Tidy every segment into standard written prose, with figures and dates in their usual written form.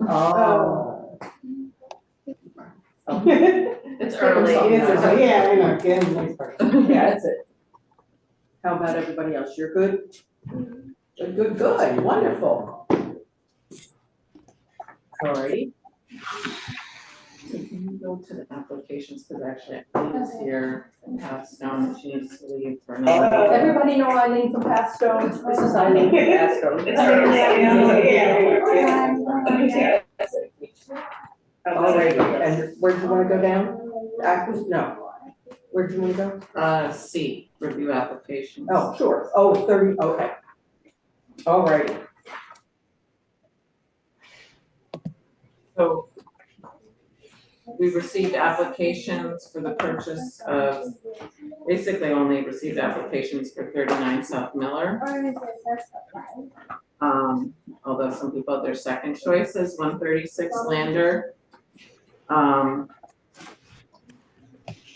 Oh. It's early. Yeah, I know, get in the next part. Yeah, that's it. How about everybody else? You're good? Good, wonderful. Alrighty. So can you go to the applications, because actually Lena's here and passed down and she needs to leave for another. Everybody know Eileen from Past Stones? This is Eileen from Past Stones. It's early. Alrighty, and where do you want to go down? No. Where do you want to go? C, review applications. Oh, sure. Oh, 30, okay. Alrighty. So we received applications for the purchase of, basically only received applications for 39 South Miller. Although some people, their second choice is 136 Lander.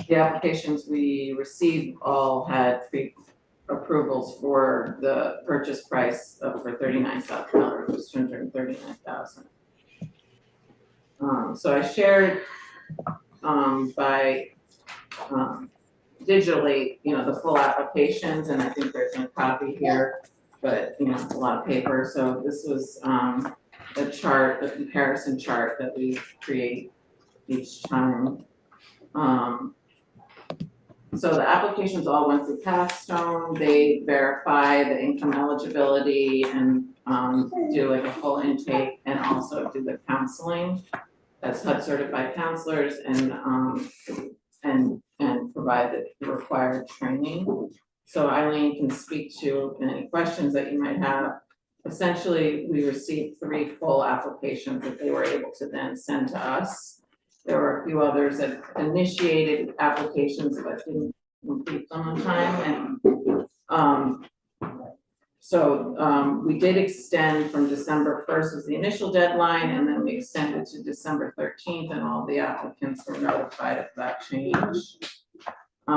The applications we received all had pre-approvals for the purchase price for 39 South Miller, which was $239,000. So I shared by digitally, the full applications, and I think there's a copy here, but it's a lot of paper. So this was the chart, the comparison chart that we create each time. So the applications all went through Passstone. They verify the income eligibility and do like a full intake, and also do the counseling as HUD certified counselors, and provide the required training. So Eileen can speak to any questions that you might have. Essentially, we received 3 full applications that they were able to then send to us. There were a few others that initiated applications but didn't complete them on time, and so we did extend from December 1st was the initial deadline, and then we extended to December 13th, and all the applicants were notified of that change. I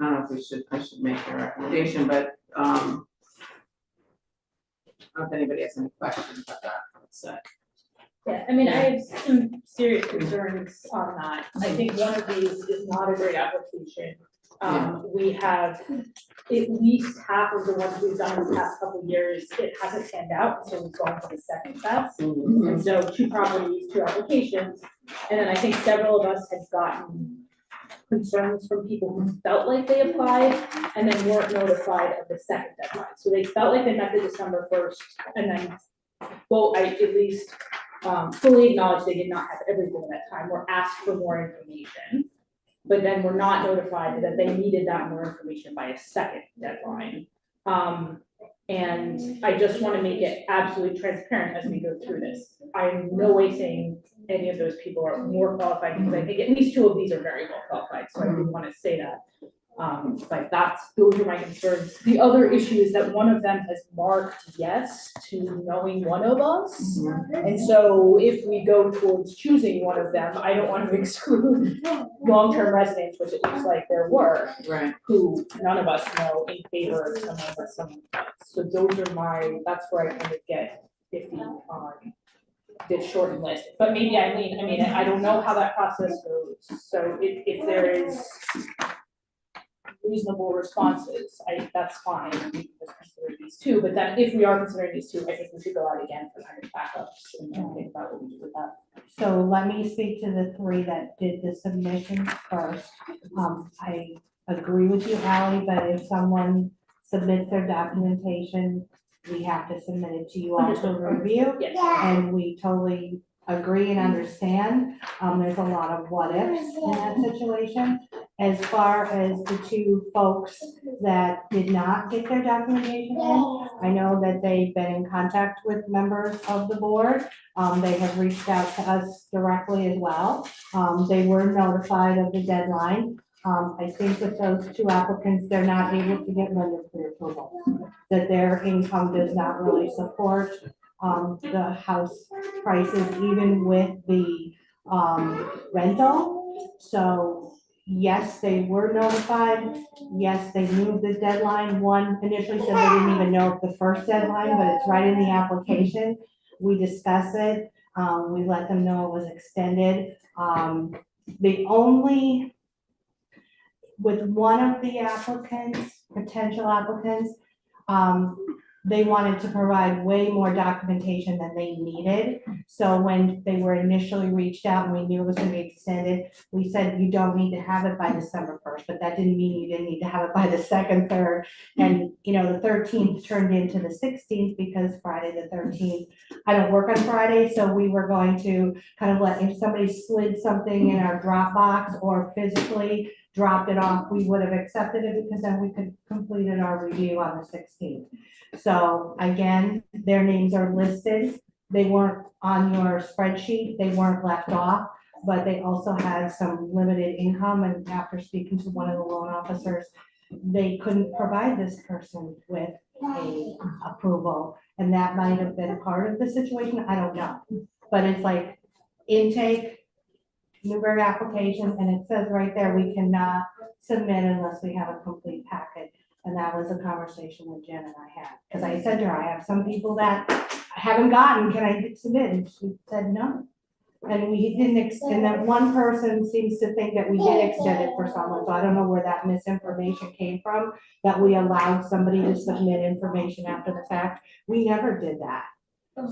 don't know if I should make a recommendation, but I don't know if anybody has any questions about that. Let's Yeah, I mean, I have some serious concerns on that. I think one of these is not a great application. We have at least half of the ones we've done in the past couple of years, it hasn't panned out, so we've gone to the second best. And so 2 properties, 2 applications, and then I think several of us had gotten concerns from people who felt like they applied and then weren't notified of the second deadline. So they felt like they met the December 1st, and then, well, I at least fully acknowledge they did not have everything at that time, or asked for more information, but then were not notified that they needed that more information by a second deadline. And I just want to make it absolutely transparent as we go through this. I'm in no way saying any of those people are more qualified, because I think at least 2 of these are very well qualified, so I do want to say that. But those are my concerns. The other issue is that one of them has marked yes to knowing one of us. And so if we go towards choosing one of them, I don't want to exclude long-term residents, which it looks like there were, Right. who none of us know in favor of someone or someone else. So those are that's where I kind of get iffy on this shortened list. But maybe I don't know how that process goes. So if there is reasonable responses, that's fine, we can just consider these 2, but then if we are considering these 2, I think we should go out again for kind of backups and think about what we do with that. So let me speak to the 3 that did the submission first. I agree with you, Ally, but if someone submits their documentation, we have to submit it to you all to review. Yes. And we totally agree and understand. There's a lot of what ifs in that situation. As far as the 2 folks that did not get their documentation in, I know that they've been in contact with members of the board. They have reached out to us directly as well. They were notified of the deadline. I think with those 2 applicants, they're not able to get lender pre-approval, that their income does not really support the house prices, even with the rental. So yes, they were notified. Yes, they moved the deadline. One initially said they didn't even know the first deadline, but it's right in the application. We discuss it. We let them know it was extended. The only, with one of the applicants, potential applicants, they wanted to provide way more documentation than they needed. So when they were initially reached out and we knew it was gonna be extended, we said, you don't need to have it by December 1st, but that didn't mean you didn't need to have it by the 2nd, 3rd. And, the 13th turned into the 16th because Friday the 13th, I don't work on Friday, so we were going to kind of let, if somebody slid something in our Dropbox or physically dropped it off, we would have accepted it because then we could completed our review on the 16th. So again, their names are listed. They weren't on your spreadsheet. They weren't left off, but they also had some limited income. And after speaking to one of the loan officers, they couldn't provide this person with a approval. And that might have been part of the situation. I don't know. But it's like intake, Newburgh application, and it says right there, we cannot submit unless we have a complete packet. And that was a conversation that Jen and I had, because I said to her, I have some people that I haven't gotten, can I submit? And she said no. And we didn't extend that. One person seems to think that we did extend it for someone, so I don't know where that misinformation came from, that we allowed somebody to submit information after the fact. We never did that.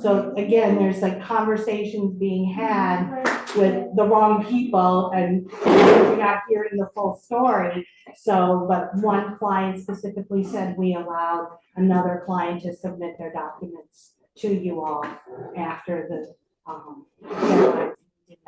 So again, there's like conversations being had with the wrong people and we're not hearing the full story. So, but one client specifically said we allowed another client to submit their documents to you all after the, deadline. Did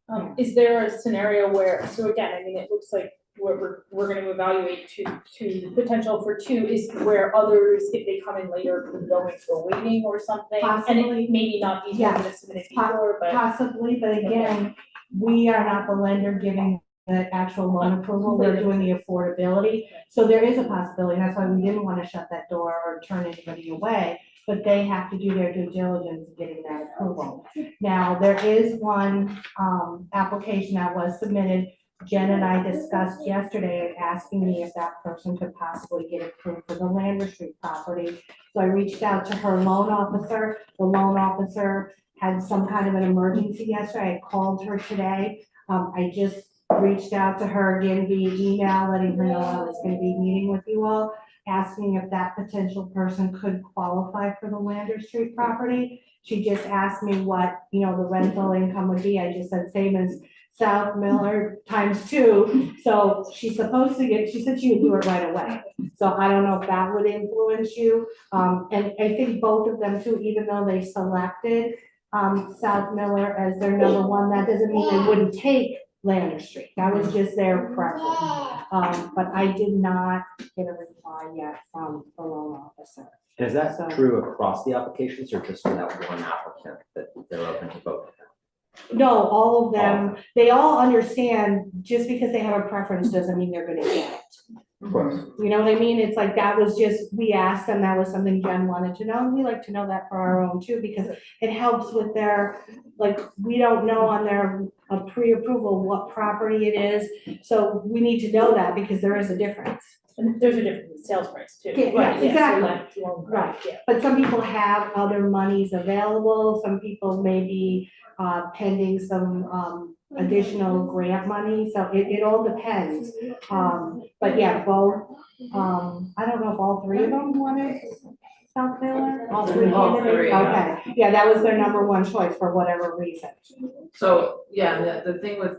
not. Is there a scenario where, so again, I mean, it looks like we're gonna evaluate two potential for two is where others, if they come in later, could go into a waiting or something? And Possibly. it maybe not be Yeah. something that's submitted before, but. Possibly, but again, we are not the lender giving the actual loan approval, we're doing the affordability. So there is a possibility, that's why we didn't want to shut that door or turn anybody away, but they have to do their due diligence getting that approval. Now, there is one, application that was submitted. Jen and I discussed yesterday, asking me if that person could possibly get approved for the Lander Street property. So I reached out to her loan officer. The loan officer had some kind of an emergency yesterday. I called her today. I just reached out to her again via email, letting her know I was gonna be meeting with you all, asking if that potential person could qualify for the Lander Street property. She just asked me what, the rental income would be. I just said same as South Miller ×2. So she's supposed to get, she said she would do it right away. So I don't know if that would influence you. And I think both of them too, even though they selected South Miller as their number one, that doesn't mean they wouldn't take Lander Street. That was just their preference. But I did not get a reply yet from the loan officer. Is that So- true across the applications or just for that one applicant that they're open to both? No, all of them, they all understand just because they have a preference doesn't mean they're gonna get it. Of course. You know what I mean? It's like, that was just, we asked them, that was something Jen wanted to know, and we like to know that for our own too, because it helps with their, like, we don't know on their pre-approval what property it is, so we need to know that because there is a difference. And there's a difference in sales price too. Yeah, Right, yes, exactly. so that loan price, yeah. But some people have other monies available, some people may be pending some additional grant money, so it all depends. But yeah, both, I don't know if all three of them wanted South Miller, all three All candidates, three, yeah. okay, yeah, that was their number one choice for whatever reason. So, yeah, the thing with,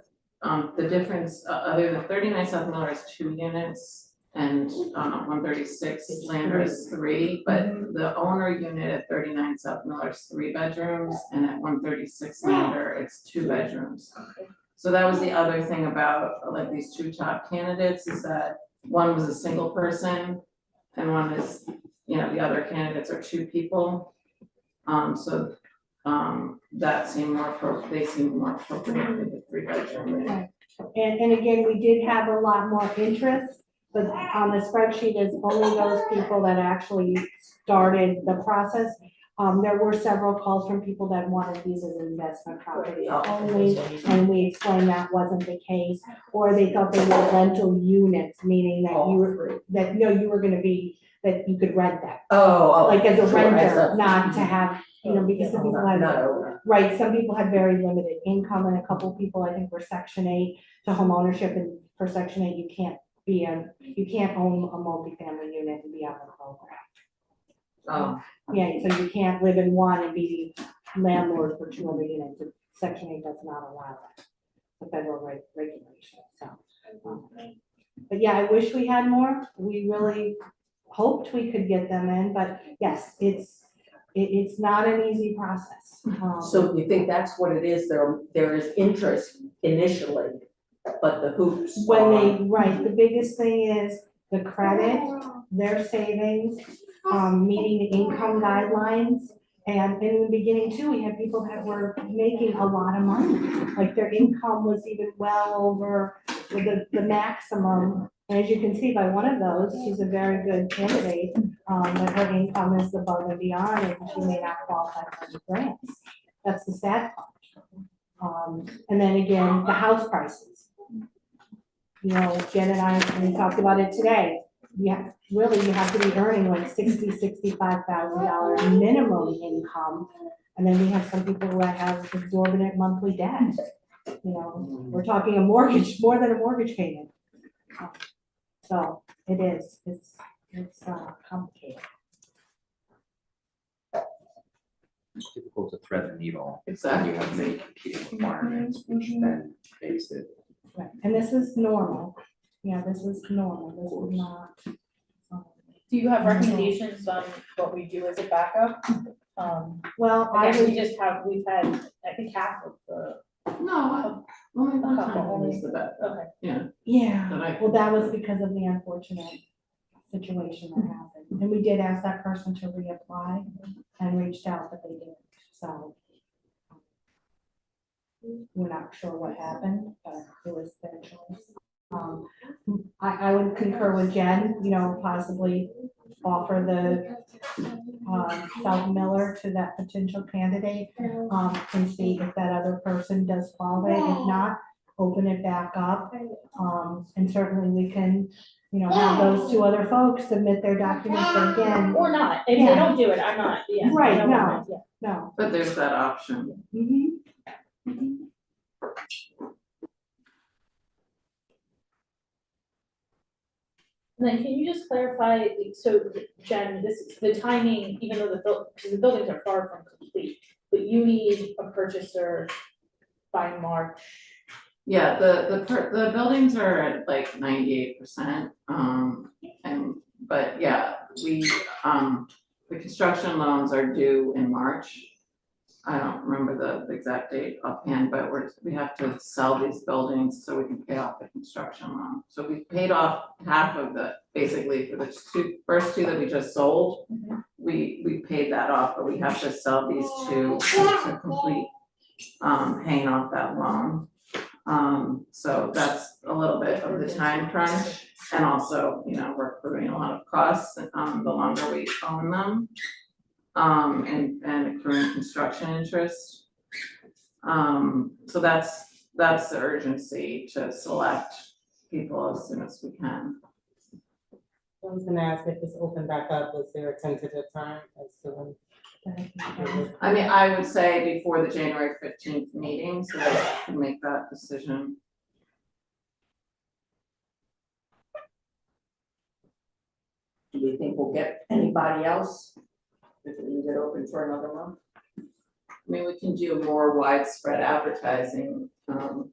the difference, other than 39 South Miller is 2 units and, 136 Lander is 3, but the owner unit at 39 South Miller is 3 bedrooms, and at 136 Lander, it's 2 bedrooms. So that was the other thing about, like, these 2 top candidates, is that one was a single person, and one is, the other candidates are 2 people. So that seemed they seemed more appropriate for the 3 bedroom. And again, we did have a lot more interest, but on the spreadsheet, it's only those people that actually started the process. There were several calls from people that wanted these as investment properties Oh, only, and we explained that wasn't the case. Or they thought they were rental units, meaning that you were, that, no, you were gonna be, that you could rent them. Oh, Like as a sure, renter, not to have, you know, because some people had, Not owner. right, some people had very limited income, and a couple people, I think, were Section 8 to home ownership, and for Section 8, you can't own a multifamily unit and be on the program. Oh, Yeah, so you can't live in one and be landlord for 2 other units. Section 8 does not allow that, the federal regulation, so. But yeah, I wish we had more. We really hoped we could get them in, but yes, it's not an easy process. so you think that's what it is, there is interest initially, but the hoops When are. they, right, the biggest thing is the credit, their savings, meeting the income guidelines. And in the beginning too, we had people that were making a lot of money, like their income was even well over the maximum. And as you can see by one of those, she's a very good candidate, but her income is above and beyond, and she may not qualify for the grants. That's the sad part. And then again, the house prices. You know, Jen and I, we talked about it today. Yeah, really, you have to be earning like $65,000 minimum income. And then we have some people who have exorbitant monthly debt. You know, we're talking a mortgage, more than a mortgage payment. So it is, it's complicated. It's difficult to thread the needle. Exactly. You have many competing requirements, which then makes it. Right, and this is normal. Yeah, this is normal. This is not. Do you have recommendations on what we do as a backup? Well, I Again, would, we've had, I think half of the, No, only one couple, time only- is the best, okay. yeah. yeah, But I- well, that was because of the unfortunate situation that happened. And we did ask that person to reapply and reached out, but they didn't, so. We're not sure what happened, but it was their choice. I would concur with Jen, you know, possibly offer the South Miller to that potential candidate, and see if that other person does qualify. If not, open it back up. And certainly we can, you know, have those 2 other folks submit their documents, but again, Or not, if they Yeah. don't do it, I'm not, yeah. Right, I don't no. mind, yeah. no. But there's that option. And then can you just clarify, so Jen, the timing, even though because the buildings are far from complete, but you need a purchaser by March. Yeah, the buildings are at like 98%, but yeah, the construction loans are due in March. I don't remember the exact date offhand, but we have to sell these buildings so we can pay off the construction loan. So we paid off half of basically for the first two that we just sold. We paid that off, but we have to sell these 2 to complete paying off that loan. So that's a little bit of the time crunch, and also, you know, we're accruing a lot of costs, the longer we own them. And accruing construction interest. So that's the urgency to select people as soon as we can. I was gonna ask if this opened back up, was there a tentative time as to when? I mean, I would say before the January 15th meeting, so that we can make that decision. Do we think we'll get anybody else? If we leave it open for another month? I mean, we can do more widespread advertising. The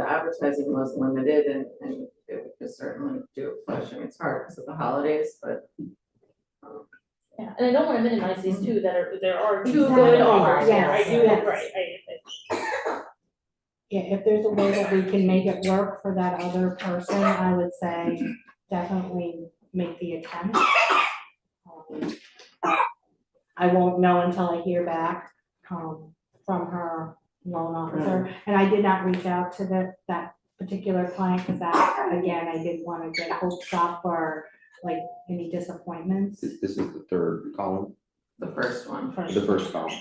advertising was limited and it would certainly do a push. I mean, it's hard because of the holidays, but. Yeah, and I don't wanna minimize these 2 there are 2 Exactly, good offers here, I yes, do, yes. right, Yeah, if there's a way that we can make it work for that other person, I would say definitely make the attempt. I won't know until I hear back from her loan officer. And I did not reach out to that particular client because that, again, I didn't want to get hopes up or like any disappointments. This is the 3rd column. The first one. The first column.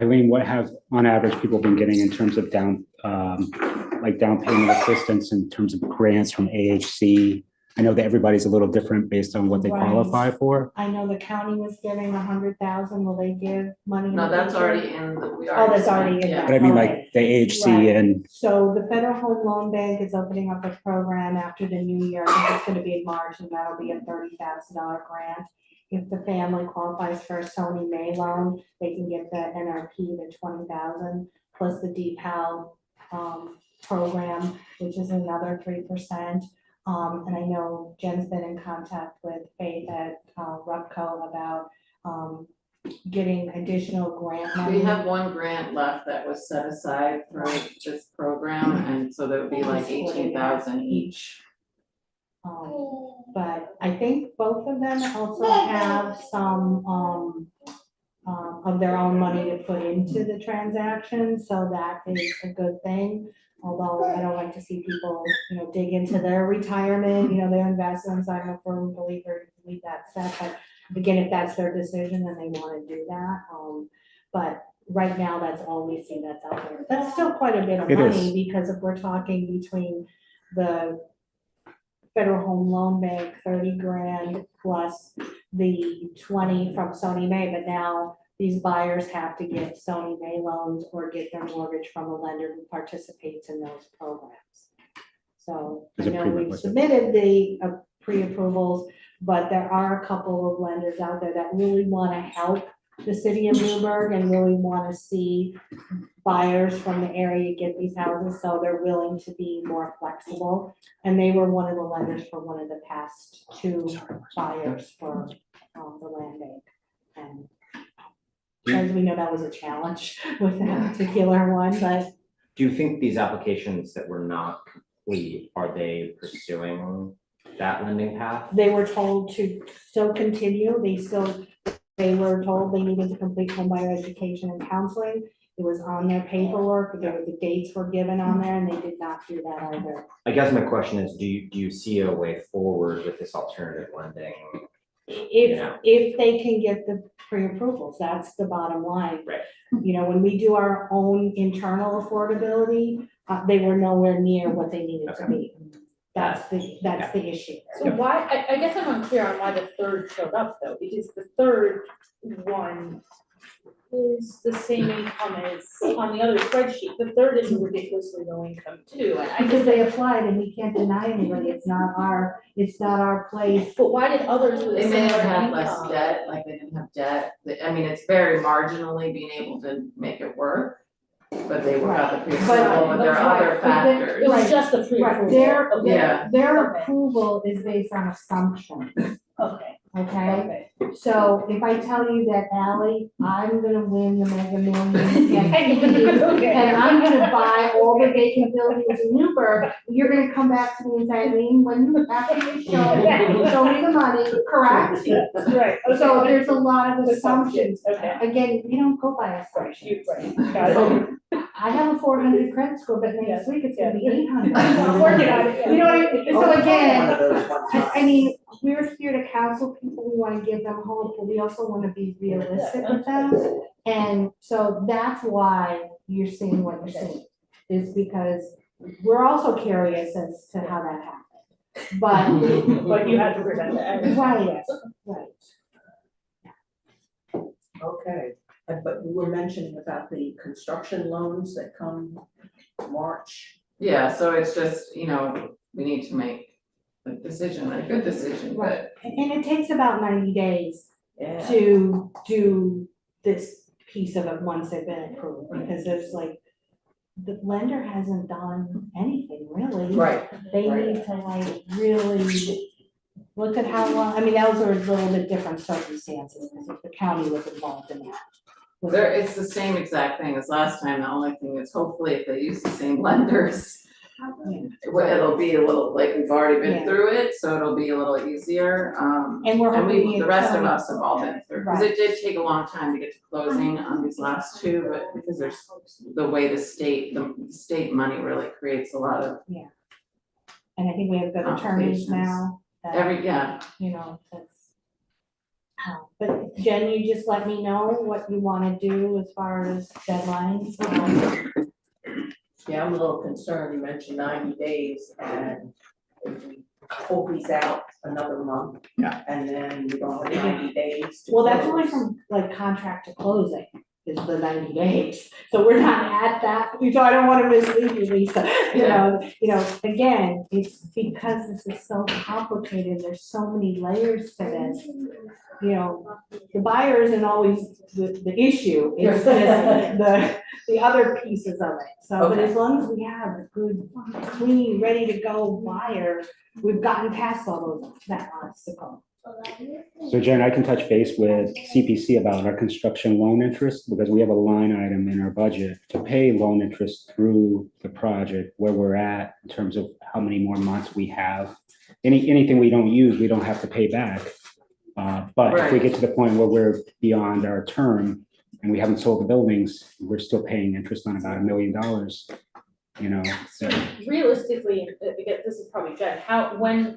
Eileen, what have, on average, people been getting in terms of down payment assistance in terms of grants from AHC? I know that everybody's a little different based on what they Right. qualify for. I know the county was giving 100,000, will they give money? in No, the that's future? already in, we Oh, already. that's already in spent, yeah. there. But I mean, Okay. like, the AHC Right. and, So the Federal Home Loan Bank is opening up a program after the new year, I think it's gonna be in March, and that'll be a $30,000 grant. If the family qualifies for a Sony May loan, they can get the NRP to 20,000, plus the DPAL program, which is another 3%. And I know Jen's been in contact with Faith at Rupco about getting additional grant money. We have one grant left that was set aside for this program, and so that would be like 18,000 each. But I think both of them also have some, of their own money to put into the transaction, so that is a good thing. Although I don't like to see people, dig into their retirement, their investments, I'm a firm believer, leave that set, but again, if that's their decision, then they wanna do that, but right now, that's all we see that's out there. That's still quite a bit of It money, is. because if we're talking between the Federal Home Loan Bank, 30 grand plus the 20 from Sony May, but now these buyers have to get Sony May loans or get their mortgage from a lender who participates in those programs. So I As a know we've prerequisite. submitted the pre-approvals, but there are a couple of lenders out there that really want to help the city of Newburgh and really want to see buyers from the area get these houses, so they're willing to be more flexible. And they were one of the lenders for one of the past two buyers for the land bank. And as we know, that was a challenge with that particular one, but Do you think these applications that were not complete, are they pursuing that lending path? they were told to still continue, they were told they needed to complete homebuyer education and counseling. It was on their paperwork, the dates were given on there, and they did not do that either. I guess my question is, do you see a way forward with this alternative lending? Yeah. If they can get the pre-approvals, that's the bottom line. Right. When we do our own internal affordability, they were nowhere near what they needed to be. That's the issue. So why, I guess I'm unclear on why the third showed up though, because the third one is the same income as on the other spreadsheet. The third is a ridiculously low income too, and I Because just, they applied and we can't deny anybody, it's not our place. but why did others with a They may have similar had less income? debt, like they didn't have debt, I mean, it's very marginally being able to make it work. But they were got the pre-approval, but there are other Right, but then- factors. It was Right. just the Right, pre-approval. Yeah. their Okay. approval is based on assumptions, Okay, okay? okay. So if I tell you that, Ally, I'm gonna win the Mega Millions and I'm gonna buy all the vacant buildings in Newburgh, you're gonna come back to me and say, Eileen, after you show me the money, correct? Right, So there's a lot of assumptions. Okay. Again, we don't go by assumptions. Right, got it. So I have a 400 credit score, but Yeah, next week it's gonna be yeah. 800. I'm working on it, yeah. You know what I mean? So again, One of those one I mean, we're here to counsel people, we wanna give them hope, but we also wanna be realistic with them. And so that's why you're seeing what you're seeing, is because we're also curious as to how that happened. But, But you had to present it. I understand. right, right. Okay, but you were mentioning about the construction loans that come March. Yeah, so it's just, we need to make a decision, a good decision, but Right. And it takes about 90 days Yeah. to do this piece of it once they've been approved, because there's the lender hasn't done anything really. Right, They right. need to really look at how long, I mean, those are a little bit different circumstances, because if the county was involved in that. it's the same exact thing as last time, the only thing is hopefully if they use the same lenders, It'll be a little, like, we've already been Yeah. through it, so it'll be a little easier, And we're and hoping we, the the rest of attorney- us have all been through, because it did take a long time to get to closing on these last two, but because there's the way the state money really creates a lot of And I think we have good attorneys now. that, yeah. You know, that's. But Jen, you just let me know what you wanna do as far as deadlines. Yeah, I'm a little concerned, you mentioned 90 days, and if we pull these out another month. Yeah. And then we don't have 90 days to Well, that's close. only from like contract to closing is the 90 days. So we're not at that, so I don't wanna mislead you, Lisa. You know, again, it's because this is so complicated, there's so many layers to this. You know, the buyer isn't always the issue, it's just the other pieces of it. So, but as long as we have a good, clean, ready to go buyer, we've gotten past all that obstacle. So Jen, I can touch base with CPC about our construction loan interest, because we have a line item in our budget to pay loan interest through the project, where we're at in terms of how many more months we have. Anything we don't use, we don't have to pay back. But if we get to the point where we're beyond our term and we haven't sold the buildings, we're still paying interest on about $1 million, you know. So realistically, again, this is probably Jen,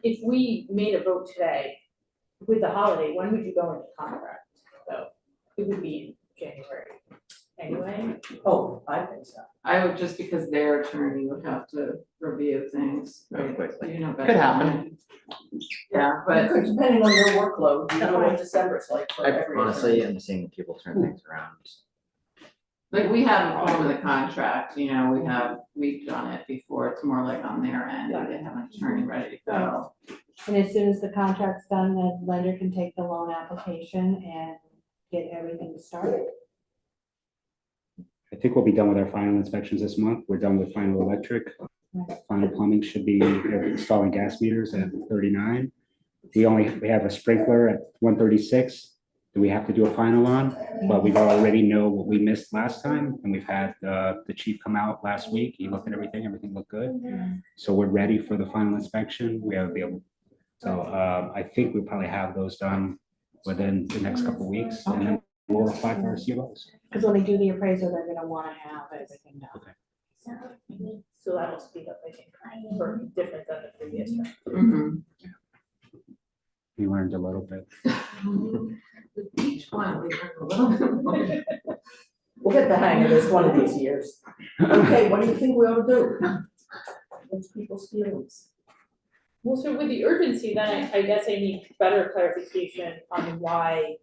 if we made a vote today with the holiday, when would you go into contract? So it would be in January anyway. Oh, I think so. I would, just because their attorney would have to review things. Very quickly. You know better. Could happen. Yeah, But but depending on your workload, you know what December's like for I every. honestly attorney. am seeing people turn things around. like we have a form of the contract, you know, we've done it before, it's more like on their end, and they have an attorney ready to go. And as soon as the contract's done, the lender can take the loan application and get everything started. I think we'll be done with our final inspections this month. We're done with final electric. Final plumbing should be installing gas meters at 39. We have a sprinkler at 136 that we have to do a final on, but we've already know what we missed last time, and we've had the chief come out last week. He looked at everything looked good. So we're ready for the final inspection. We have so I think we'll probably have those done within the next couple of weeks, and then we'll apply for our COs. Because when they do the appraisal, they're gonna wanna have everything done. So that'll speed up, I think, for different than the previous one. Mhm. We learned a little bit. Each one, we learned a little bit more. We'll get the hang of this one of these years. Okay, what do you think we ought to do? What's people's feelings? Well, so with the urgency, then I guess I need better clarification on why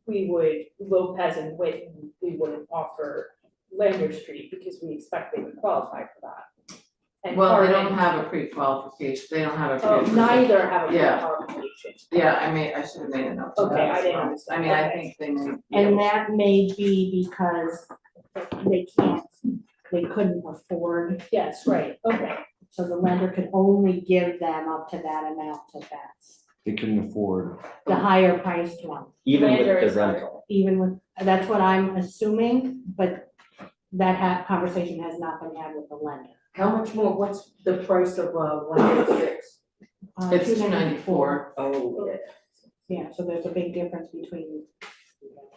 we would, Lopez and Witten, we would offer Lander Street, because we expect they would qualify for that. And Well, they Harding- don't have a pre-qualification, they don't have a. Oh, pre-qualification. neither have a Yeah. qualification. Yeah, I should have made a note. of Okay, that I as didn't well. understand. I mean, I Okay. think they may. be And able- that may be because they couldn't afford, Yes, right, okay. so the lender could only give them up to that amount, so that's They couldn't afford, the higher priced one. even Lander with is the higher. rental. Even with, that's what I'm assuming, but that conversation has not been had with the lender. How much more, what's the price of 186? It's 294. Oh, yeah. Yeah, so there's a big difference between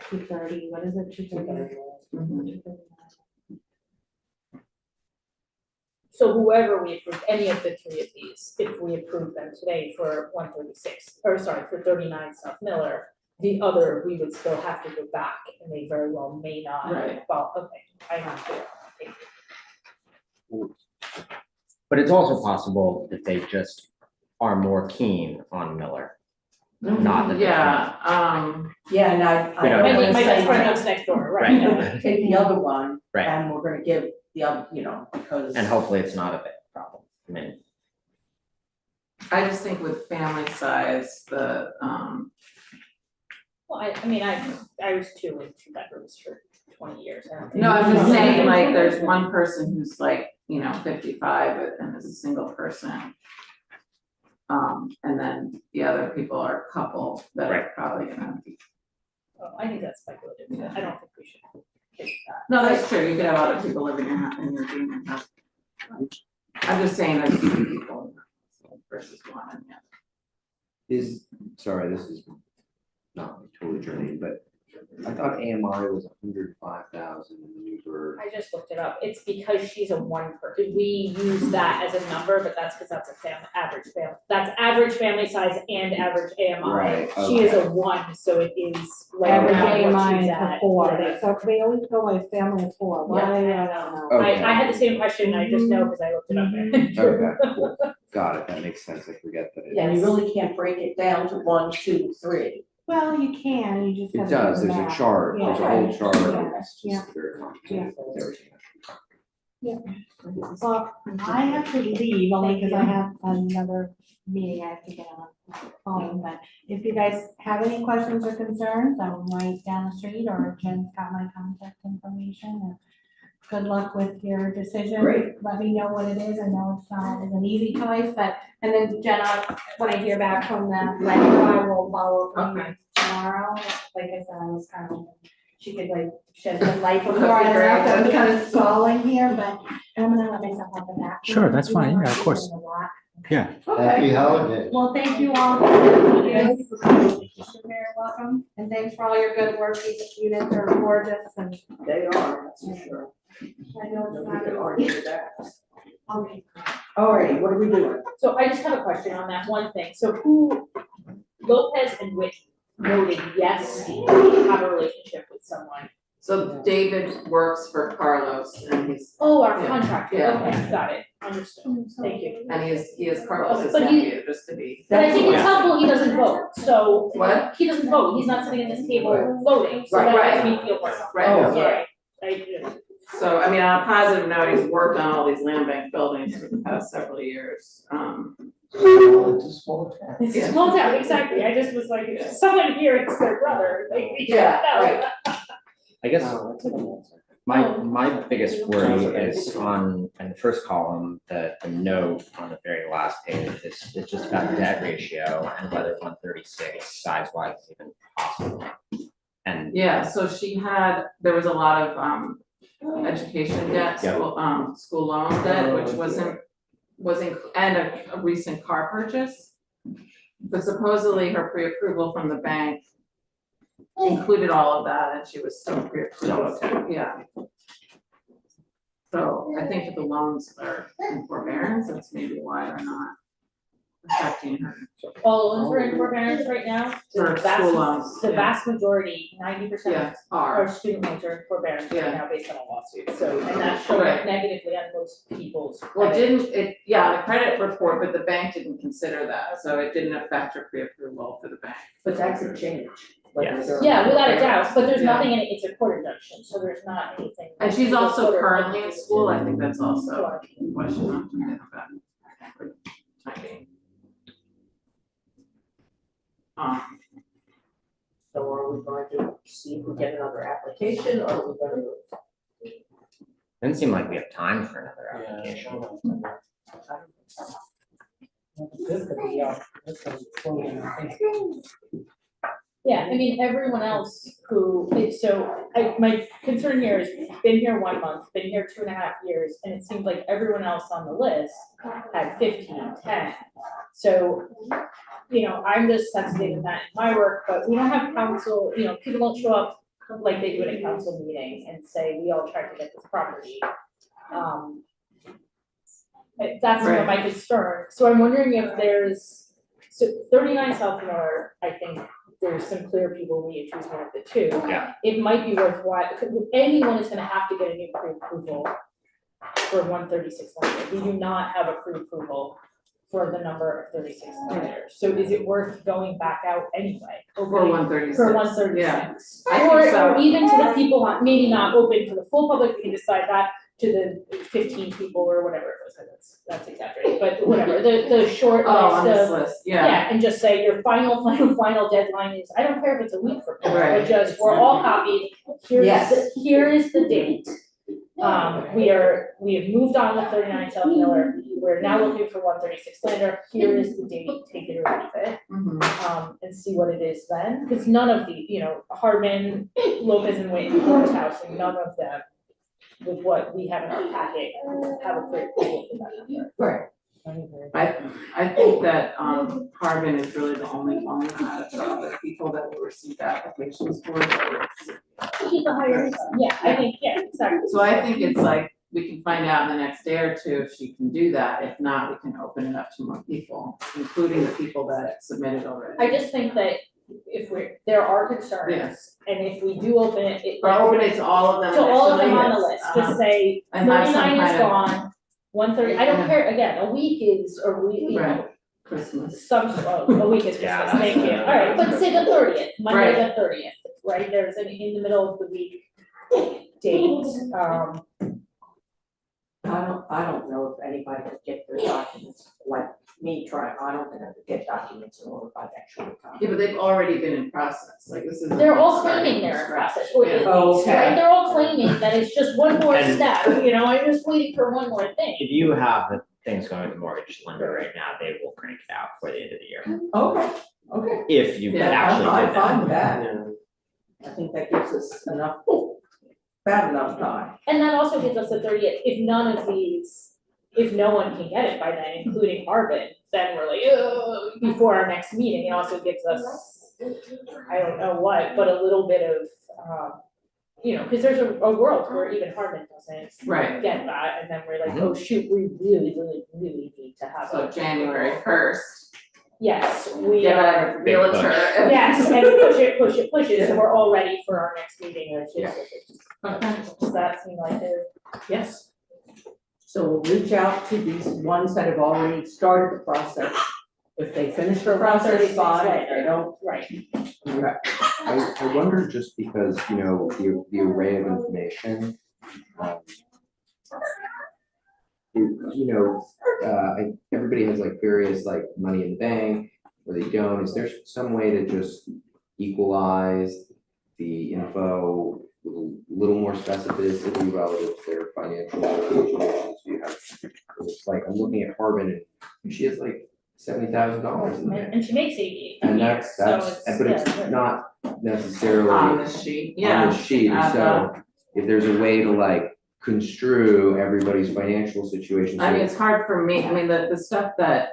230, what is it, 230? Mhm. So whoever we approve, any of the three of these, if we approve them today for 136, or sorry, for 39 South Miller, the other, we would still have to go back, and they very well may not. Right. Well, okay, I'm not sure. But it's also possible that they just are more keen on Miller. Not that. Yeah, Yeah, and I We don't don't My know. wanna my best friend say, lives next door, Right. right? take the other one, Right. and we're gonna give the other, because. And hopefully it's not a big problem. I mean, I just think with family size, Well, I mean, I was two in two bedrooms for 20 years. I don't think- no, I'm just saying, like, there's one person who's like, 55 and is a single person. And then the other people are a couple that are probably gonna be. Oh, I think that's speculative, I don't think we should take that. No, that's true, you could have other people living in your dream house. I'm just saying there's two people versus one, yeah. Sorry, this is not totally germane, but I thought AMI was 105,000 in the Newburgh. I just looked it up, it's because she's a one person, we use that as a number, but that's because that's a average family, that's average family size and average AMI. Right, She is a one, so it is right Average around what AMI she's is at. a 4, Yeah. so they always go by family of 4, why, I don't know. Okay. I had the same question, I just know because I looked it up there. Okay, cool. Got it. That makes sense. I forget that. And you really can't break it down to 1, 2, 3. Well, you can, you just It gotta. does. do the There's a math. chart. There's a whole chart. Yeah, It's yeah, just very complicated. Everything. Well, I have to leave only because I have another meeting I have to get on the phone, but if you guys have any questions or concerns, I'm right down the street, or Jen's got my contact information. And good luck with your decision. Great. Let me know what it is. I know it's not an easy choice, but, and then Jenna, when I hear back from the lender, I will follow up with you tomorrow. Like I said, I was kind of, she could like shed some light before I left. I was kind of stalling here, but I'm gonna let myself have the back. Sure, that's fine. Yeah, of course. Yeah. Happy holidays. Well, thank you all. You're very welcome, and thanks for all your good work. These units are gorgeous, and They are, that's for sure. I know it's We not. can argue with that. Okay. Alrighty, what are we doing? So I just have a question on that one thing, so who, Lopez and Whit noted yes, have a relationship with someone. So David works for Carlos and he's, Oh, our Yeah. contractor, Yeah. okay, got it, understood, thank you. and he is Carlos's But he- nephew, just to be. But I think it's helpful, he doesn't vote, so. What? He doesn't vote, he's not sitting at this table Right. voting, so Right, that makes right. me feel better. Right, Oh, yeah. sorry. So, I mean, on a positive note, he's worked on all these land bank buildings for the past several years. It's a small town. It's a small town, exactly, I just was like, if someone here, it's their brother, like, we Yeah, can't know. right. I guess my biggest worry is on, in the first column, the note on the very last page, it's just about debt ratio and whether 136 size wise is even possible. And Yeah, so there was a lot of, education debt, school loan debt, which and a recent car purchase. But supposedly her pre-approval from the bank included all of that, and she was still pre-approved, yeah. So I think that the loans are in forbearance, that's maybe why they're not affecting her. All loans are in forbearance right now, For school loans, the yeah. vast majority, 90% Yeah, our are, student loans are in forbearance right Yeah. now based on a lawsuit, so, and that's showing Right. up negatively on most people's. well, credit. the credit report, but the bank didn't consider that, so it didn't affect her pre-approval for the bank. But that could change. whether Yes. they're- Yeah, without a doubt, but there's Yeah. nothing in it, it's a court injunction, so there's not anything. And she's legal also order. currently in school, I think that's also a question on about for time being. So are we going to see if we get another application, or are we gonna move? doesn't seem like we have time for another application. This could be, this could be floating, I think. Yeah, I mean, everyone else who, my concern here is, been here 1 month, been here 2.5 years, and it seems like everyone else on the list had 15, 10. So, I'm just sensitive in that in my work, but we don't have council, people don't show up like they do at a council meeting and say, we all tried to get this property. That's some of my concern, so I'm wondering if there's, 39 South Miller, I think there's some clear people we need to choose one of the two. Yeah. It might be worthwhile, anyone is gonna have to get a new pre-approval for 136 Linder. We do not have a pre-approval for the number of 36 Linders. So is it worth going back out anyway? For 136. For 136. I think so. Or even to the people, maybe not open to the full public, we can decide that, to the 15 people or whatever it was, that's exaggerated, but whatever, the short Oh, on list this of. list, yeah. Yeah, and just say your final deadline is, I don't care if it's a week from now, Right. but just, we're all copied, Yes. here is the date. We have moved on with 39 South Miller, we're now looking for 136 Lander, here is the date, take it or leave it. And see what it is then, because none of the, Hardman, Lopez and Wayne, House, and none of them with what we have in our packet, have a clear approval for that number. Right. I think that, Harbin is really the only one out of the people that will receive applications for it. Keep the higher, yeah, I think, yeah, exactly. So I think it's like, we can find out in the next day or two if she can do that. If not, we can open it up to more people, including the people that submitted already. I just think that if there are concerns, Yes. and if we do open it. Or open it to all of them To all of them initially, on the yes, list, just say And have some 39 is kind of- gone, 130, I don't care, again, a week is, or we, you know, Right, Christmas. a week is Yeah, Christmas, thank you, that's- alright, but say the 30th, Monday Right. the 30th, right, there's an in the middle of the week date, I don't know if anybody could get their documents, like me trying, I don't think I could get documents in order by next week. Yeah, but they've already been in process, like this is. they're all claiming they're in process, or at Oh, least, okay. right, they're all claiming that it's just one more And- step, you know, I'm just waiting for one more thing. If you have the things going with the mortgage lender right now, they will crank it out for the end of the year. Okay, If you Yeah, actually I'm did fine that. with that. I think that gives us enough, about enough time. And that also gives us the 30th, if none of these, if no one can get it by then, including Harbin, then we're like, oh, before our next meeting, it also gives us, I don't know what, but a little bit of, you know, because there's a world where even Harbin doesn't Right. get that, and then we're like, oh shoot, we really need to have So a. January 1st, Yes, we get are, a Big realtor. push. yes, and push it, so we're all ready for our next meeting, which is, does that seem like a? Yes. So we'll reach out to these ones that have already started the process. If they finish their process, fine, if they don't, Right. I wonder just because, you know, the array of information. um, You know, everybody has like various like money in the bank, or they don't. Is there some way to just equalize the info with a little more specificity relative to their financial situations? You have, it's like, I'm looking at Harbin and she has like $70,000 in there. And she makes 88. And a year, that's, so but yeah, it's not necessarily On on the sheet, yeah. the sheet, add so if there's a way to like construe everybody's financial situation. I mean, it's hard for me, I mean, the stuff that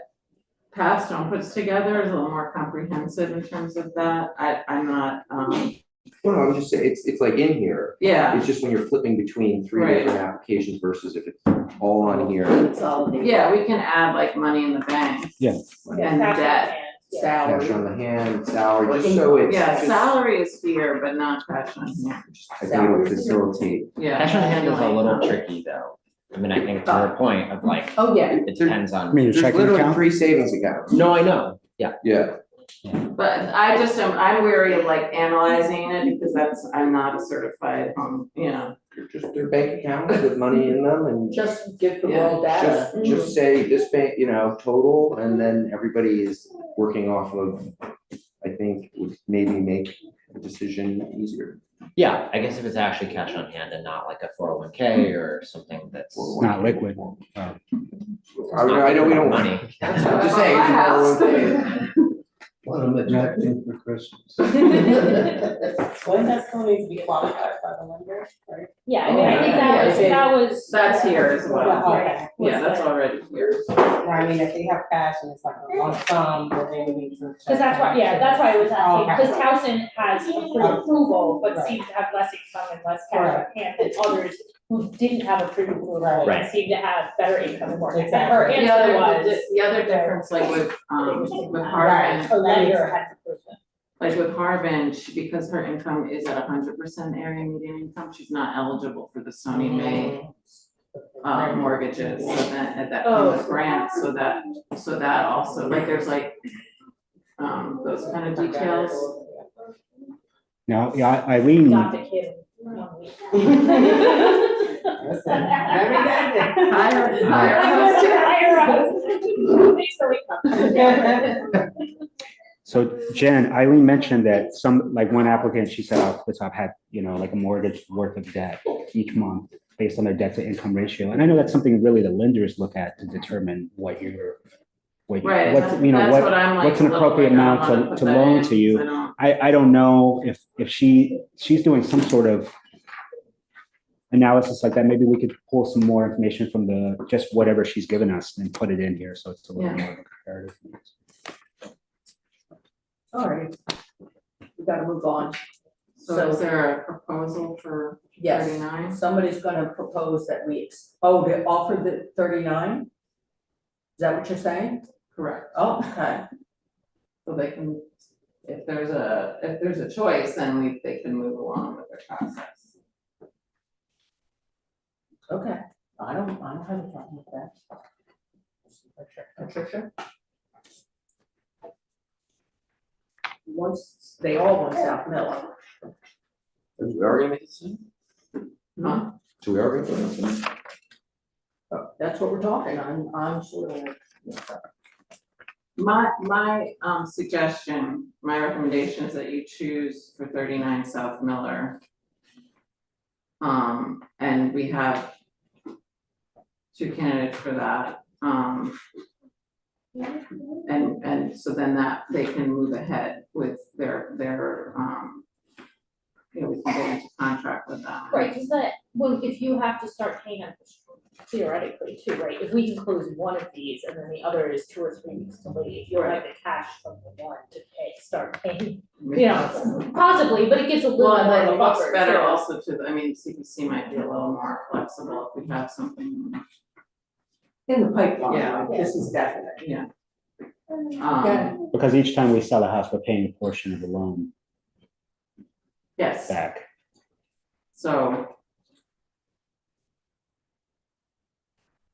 Passtone puts together is a little more comprehensive in terms of that. I'm not, Well, I'm just saying, it's like in here, yeah, it's just when you're flipping between three Right. different applications versus if it's all on here. consolidate. yeah, we can add like money in the bank. Yeah. Yeah, And cash on debt. hand, yeah. Cash Salary. on the hand, salary, just so it's. Yeah, just- salary is here, but not cash on hand. I think it'll facilitate. Yeah. Cash on hand is a little definitely. tricky though. I mean, I think to your point of like, Oh, yeah, it depends I on, mean, your There's checking literally account? 3 savings accounts. no, I know, yeah. Yeah. But I just am, I'm wary of like analyzing it because I'm not a certified, you know. They're just their bank accounts with money in them and just give the Yeah, world data. just say this bank, you know, total, and then everybody is working off of, I think, would maybe make the decision easier. Yeah, I guess if it's actually cash on hand and not like a 401k or something that's. It's not liquid. I know we don't. Money. I'm just saying. My house. Well, I'm expecting for Christmas. One that still needs to be qualified by the lender, right? Yeah, I mean, I think that was. That's here as well. Okay. Yeah, that's already here. I mean, if they have cash and it's like a lump sum, then they would need to. Because that's why, yeah, that's why I was asking, Okay. because Towson has a pre-approval, but Right. seems to have less income and less cash on hand than others who didn't have a pre-approval and Right. seem to have better income and more. cash. Exactly. Her The answer other, was. the other difference, like with Right, Harbin, a lender had to prove it. like with Harbin, because her income is at 100% area median income, she's not eligible for the Sony Mae mortgages, so that Oh. comes with grants, so that also, like, there's like, those kind of details. Now, yeah, Eileen, Adopt a kid in 1 week. Listen, very good. Hire a Thanks for income. so Jen, Eileen mentioned that some, like one applicant, she said off the top had, you know, like a mortgage worth of debt each month based on their debt to income ratio. And I know that's something really the lenders look at to determine what your, Right, what's, you know, that's what I'm like. what's an a little appropriate like, I don't amount wanna to put to that loan in, to you. 'cause I don't- I don't know if she's doing some sort of, analysis like that, maybe we could pull some more information from just whatever she's given us and put it in here, so it's a little Yeah. more of a comparative. All right. We gotta move on. So is there a proposal for Yes, 39? somebody's gonna propose that they offer the 39? Is that what you're saying? Correct. Oh, okay. So they can, if there's a choice, then they can move along with their process. Okay, I don't have a problem with that. Patricia? They all want South Miller. So we are gonna make it soon? Huh? So we are gonna make it soon? Oh, that's what we're talking, I'm sort of like. My suggestion, my recommendation is that you choose for 39 South Miller. And we have two candidates for that. And so then that they can move ahead with their we can get into contract with them. Right, because if you have to start paying up theoretically too, right? If we can close one of these and then the other is 2 or 3 weeks delayed, you'll have the cash from the one to start paying. Possibly, but it gives a little Well, and more then of it a looks buffer. better too. also CPC might be a little more flexible if we have something, In the pipeline, Yeah. like, this is definite. yeah. Okay. Because each time we sell a house, we're paying a portion of the loan Yes, back. so,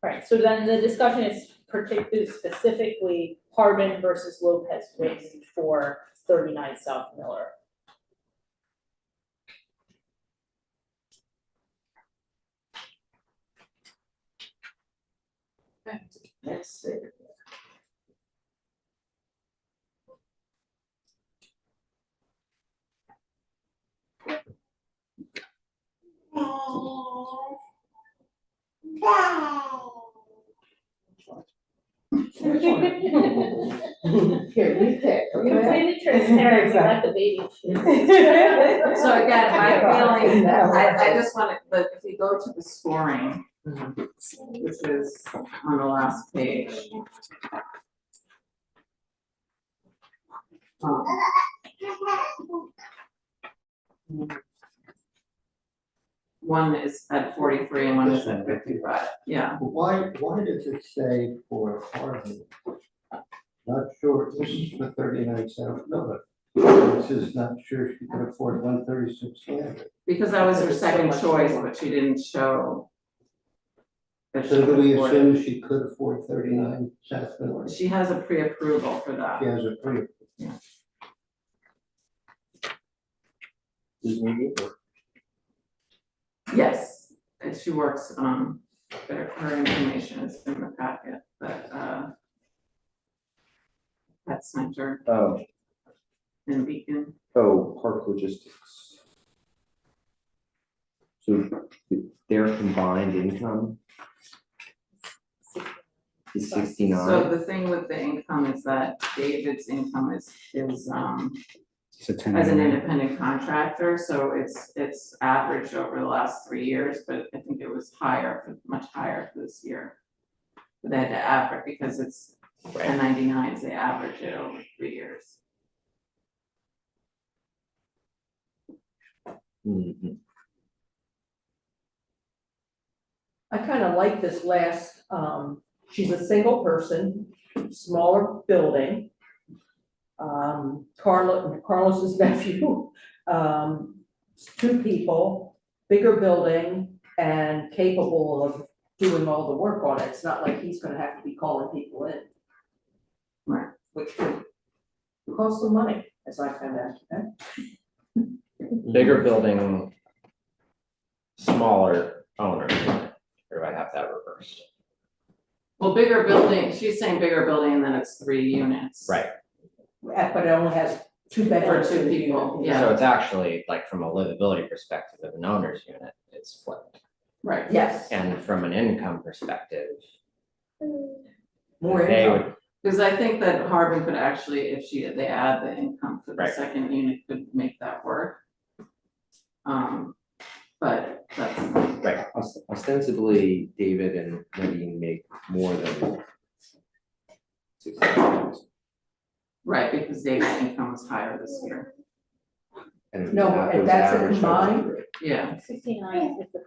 Right, so then the discussion is particularly specifically Harbin versus Lopez Wind for 39 South Miller. Let's see. Here, you pick, okay? Completely transparent, we let the baby choose. so again, my feeling, I just want to, but if we go to the scoring, which is on the last page. One is at 43 and one is at 55, yeah. Why does it say for Harvard? Not sure, this is for 39 South Miller. This is not sure she could afford 136 Landry. Because that was her Because it's so second much choice, more. but she didn't show. That she So do we could afford assume she could afford 39 South Miller? it. She has a pre-approval for that. She has a pre. Yeah. Is we give her? Yes, and she works, her information is in the packet, but, Pet Center Oh, in Beacon. Park Logistics. So their combined income is 69. So the thing with the income is that David's income is, It's a 10. as an independent contractor, so it's averaged over the last 3 years, but I think it was much higher for this year. But they had to average, because it's 1099s, they average it over 3 years. Mhm. I kind of like this last, she's a single person, smaller building. Carlos's nephew, 2 people, bigger building and capable of doing all the work on it. It's not like he's gonna have to be calling people in. Right. Which could cost some money, as I found out, okay? Bigger building, smaller owner, or do I have that reversed? Well, bigger building, she's saying bigger building and then it's 3 units. Right, But it only has 2 bedrooms. For 2 people, yeah. so it's actually like from a livability perspective of an owner's unit, it's flipped. Right. Yes, And from an income perspective, more they income. would, Because I think that Harbin could actually, if they add the income for the Right. second unit, could make that work. But that's, Right, Ostensibly, David and Nadine make more than 60,000. right, because David's income was higher this year. And No, that and was that's a averaged combined? over. Yeah, 69 is the.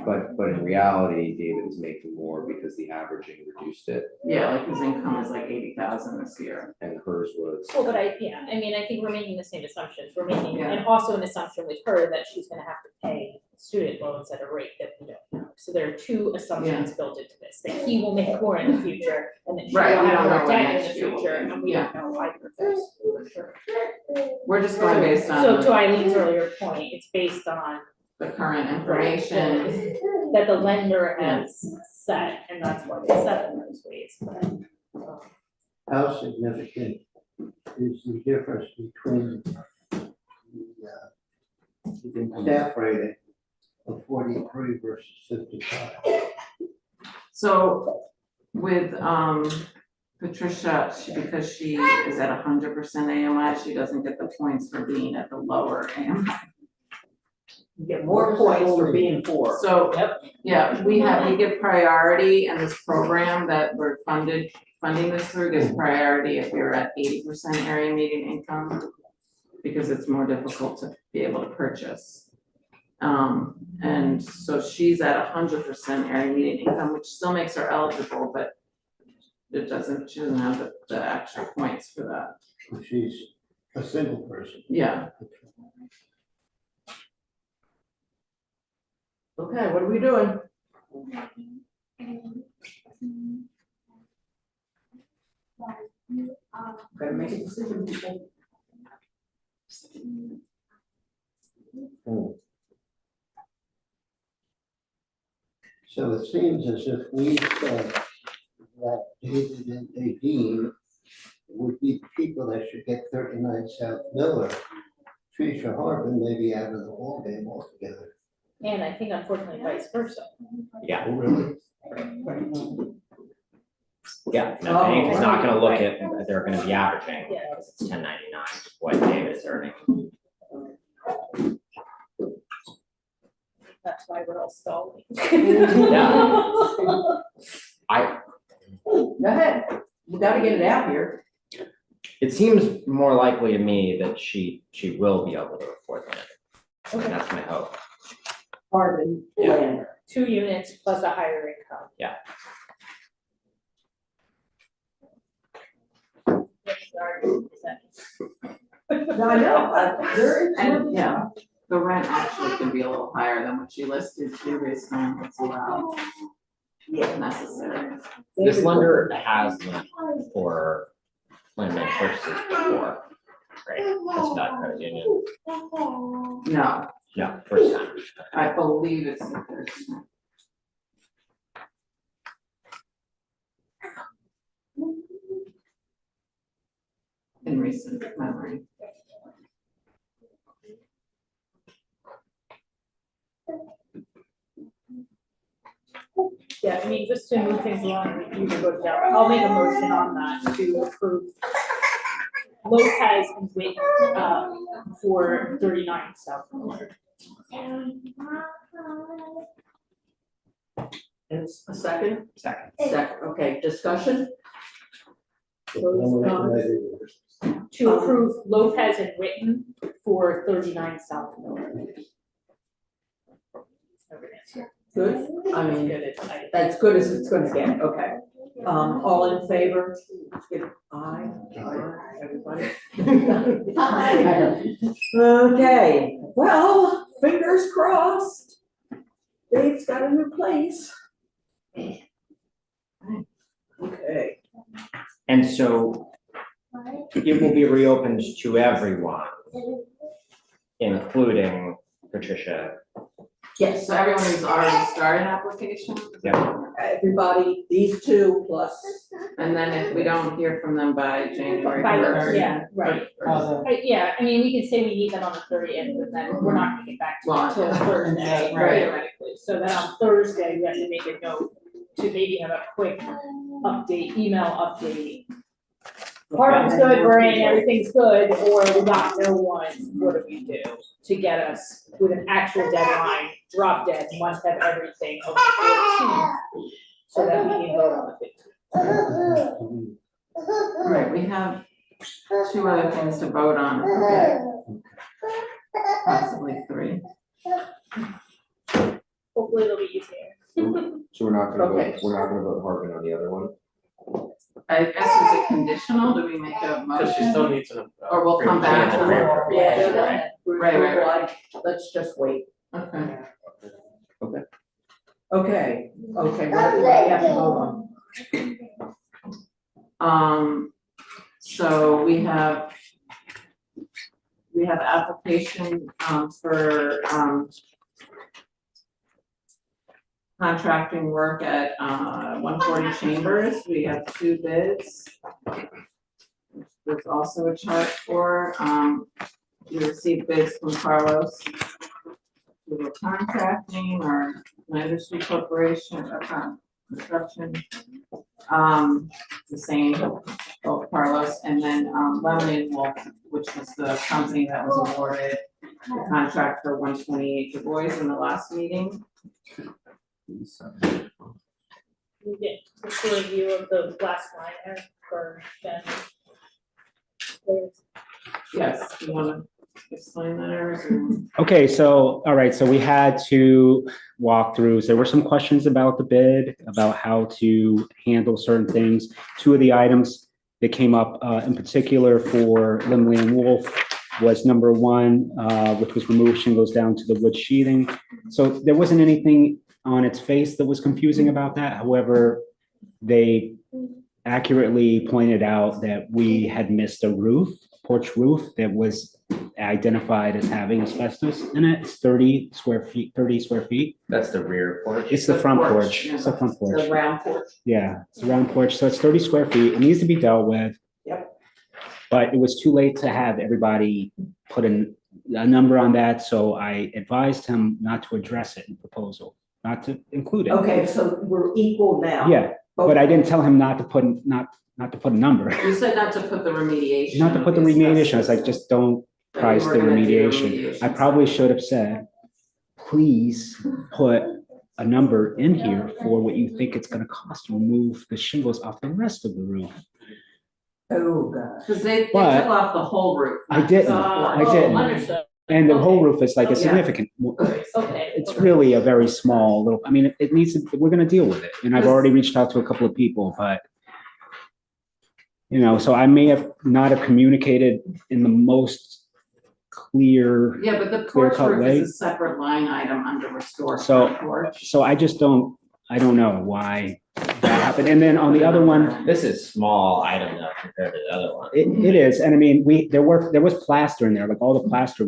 But in reality, David is making more because the averaging reduced it, yeah, like his income is like 80,000 this year. and hers was. Well, but I mean, I think we're making the same assumptions, we're making, Yeah. and also an assumption with her that she's gonna have to pay student loans at a rate that we don't know. So there are two assumptions built into this, that he will make more in the future, and that she will Right, we have don't know more what debt in next the year will future, be. and we don't know either of those for sure. We're just going based on So to Eileen's earlier point, it's based on the current information. that the lender has set, and that's why they set it in those ways, but. How significant is the difference between the staff rating of 43 versus 55? So with Patricia, because she is at 100% AMI, she doesn't get the points for being at the lower AMI. You get more points for being poor. So, yeah, we give priority, and this program that we're funding this through gives priority if you're at 80% area median income, because it's more difficult to be able to purchase. And so she's at 100% area median income, which still makes her eligible, but she doesn't have the actual points for that. She's a single person. Yeah. Okay, what are we doing? Gotta make a decision, people. So it seems as if we said that David and Nadine would be people that should get 39 South Miller. Tricia Harbin may be out of the ballgame altogether. And I think unfortunately vice versa. yeah, Oh, really? yeah, no, Oh, bank is not gonna look right. at, they're gonna be averaging, Yeah. because it's 1099, what David is earning. That's why we're all stalling. I, Go ahead, you gotta get it out here. it seems more likely to me that she will be able to afford that. And that's my hope. Pardon, Yeah. land. 2 units plus a higher income. Yeah. I know, there And, yeah, the rent actually can be a little higher than what she listed too, based on what's allowed, if necessary. This lender has limit for limited purchases before, right? That's not credit union, No, no, first time. I believe it's the first time. In recent memory. Yeah, I mean, just to move things along, you can go down, I'll make a motion on that to approve Lopez and Wick, for 39 South Miller. is a second? Second. Second, okay, discussion? To approve Lopez and Witten for 39 South Miller. Good, I mean, Good, it's tight. that's good as it's gonna get, okay. All in favor? Give aye. Everybody? Okay, well, fingers crossed. Dave's got a new place. Okay. And so it will be reopened to everyone, including Patricia. Yes, So everyone who's already started an application? everybody, these two plus, And then if we don't hear from them by January By the- 1st. yeah, right. Yeah, I mean, we could say we need them on the 30th, but then we're not gonna get back to Well, it until yeah. Thursday, Right. theoretically. So then on Thursday, we have to make a note to maybe have a quick update, email update Apartment's good, we're in, everything's good, or we got no one, what do we do to get us with an actual deadline, drop dead, must have everything over the 14th, so that we can vote on the 15th. All right, we have two other things to vote on, okay? Possibly three. Hopefully it'll be easier. So we're not gonna Okay. vote, we're not gonna vote Hartman on the other one? I guess is it conditional? Do we make a Because she still motion? needs an. Or we'll come back to Yeah. it. Yeah, Right. let's just wait. Okay. Okay, what do we have to vote on? So we have application, for, contracting work at, 140 Chambers. We have two bids. There's also a chart for, we received bids from Carlos. We were contracting or Industry Corporation or construction. The same, both Carlos, and then, Lemon and Wolf, which was the company that was awarded the contract for 128 Du Bois in the last meeting. We get just a review of the last liner for then. Yes, you wanna explain that, or? Okay, so, all right, so we had to walk through, so there were some questions about the bid, about how to handle certain things. Two of the items that came up, in particular for Limley and Wolf was number one, which was remove shingles down to the wood sheathing. So there wasn't anything on its face that was confusing about that. However, they accurately pointed out that we had missed a roof, porch roof that was identified as having asbestos in it. It's 30 square feet. That's the rear porch. It's the The front porch, porch. yeah. It's the front porch. The round porch. Yeah, it's a round porch. So it's 30 square feet. It needs to be dealt with. Yep. But it was too late to have everybody put in a number on that. So I advised him not to address it in proposal, not to include it. Okay, so we're equal now. Yeah, but I didn't tell him not to put a number, You said not to put the remediation. not to put the of remediation. I was asbestos, like, just don't but you price were the gonna do remediation. I probably should have said, please put a number in here for what you think it's gonna cost to remove the shingles off the rest of the roof. Oh, gosh. Cause they But- took off the whole roof. I not didn't. just the I porch. didn't. Understood, And the whole Okay. roof is like a Yeah. significant, okay. it's really a very small little, I mean, it needs to, we're gonna deal with it. And I've already reached out to a couple of people, but so I may have not have communicated in the most clear. Yeah, but the porch Clear-cut roof way. is a separate line item under restore So- front porch. So I don't know why that happened. And then on the other one, This is small item though compared to the other one. it is, and I mean, there was plaster in there, like all the plaster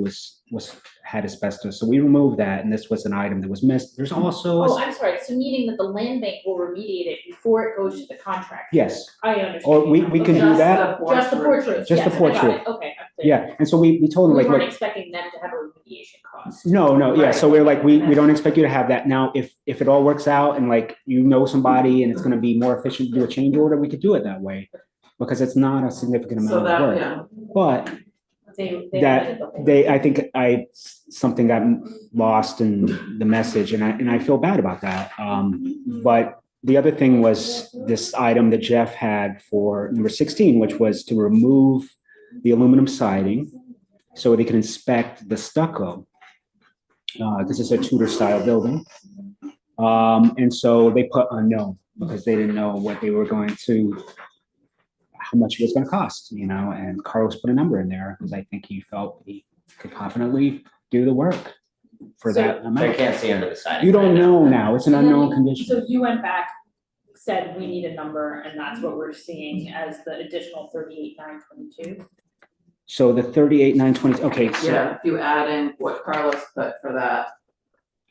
had asbestos, so we removed that, and this was an item that was missed. There's also, Oh, I'm sorry, so meaning that the land bank will remediate it before it goes to the contract? yes, I understand. or we can do Just that, the Just the porch roof, Just the yes, I porch got roof. it, okay, I'm clear. yeah, and so we told them We like, weren't look, expecting them to have a remediation cost. no, yeah, Right. so we're like, we don't expect you to have that. Now, if it all works out and like, somebody and it's gonna be more efficient to do a change order, we could do it that way. Because it's not a significant So amount of that, work, yeah, but They That omitted the whole- I think something got lost in the message, and I feel bad about that. But the other thing was this item that Jeff had for number 16, which was to remove the aluminum siding so they can inspect the stucco. This is a Tudor style building. And so they put unknown because they didn't know what they were going to, how much it was gonna cost, and Carlos put a number in there because I think he felt he could confidently do the work for So- that They amount. can't see under the siding. You don't right now. know now, it's an So then unknown you- condition. So you went back, said we need a number, and that's what we're seeing as the additional 38,922. So the 38,920, okay, so, yeah, if you add in what Carlos put for that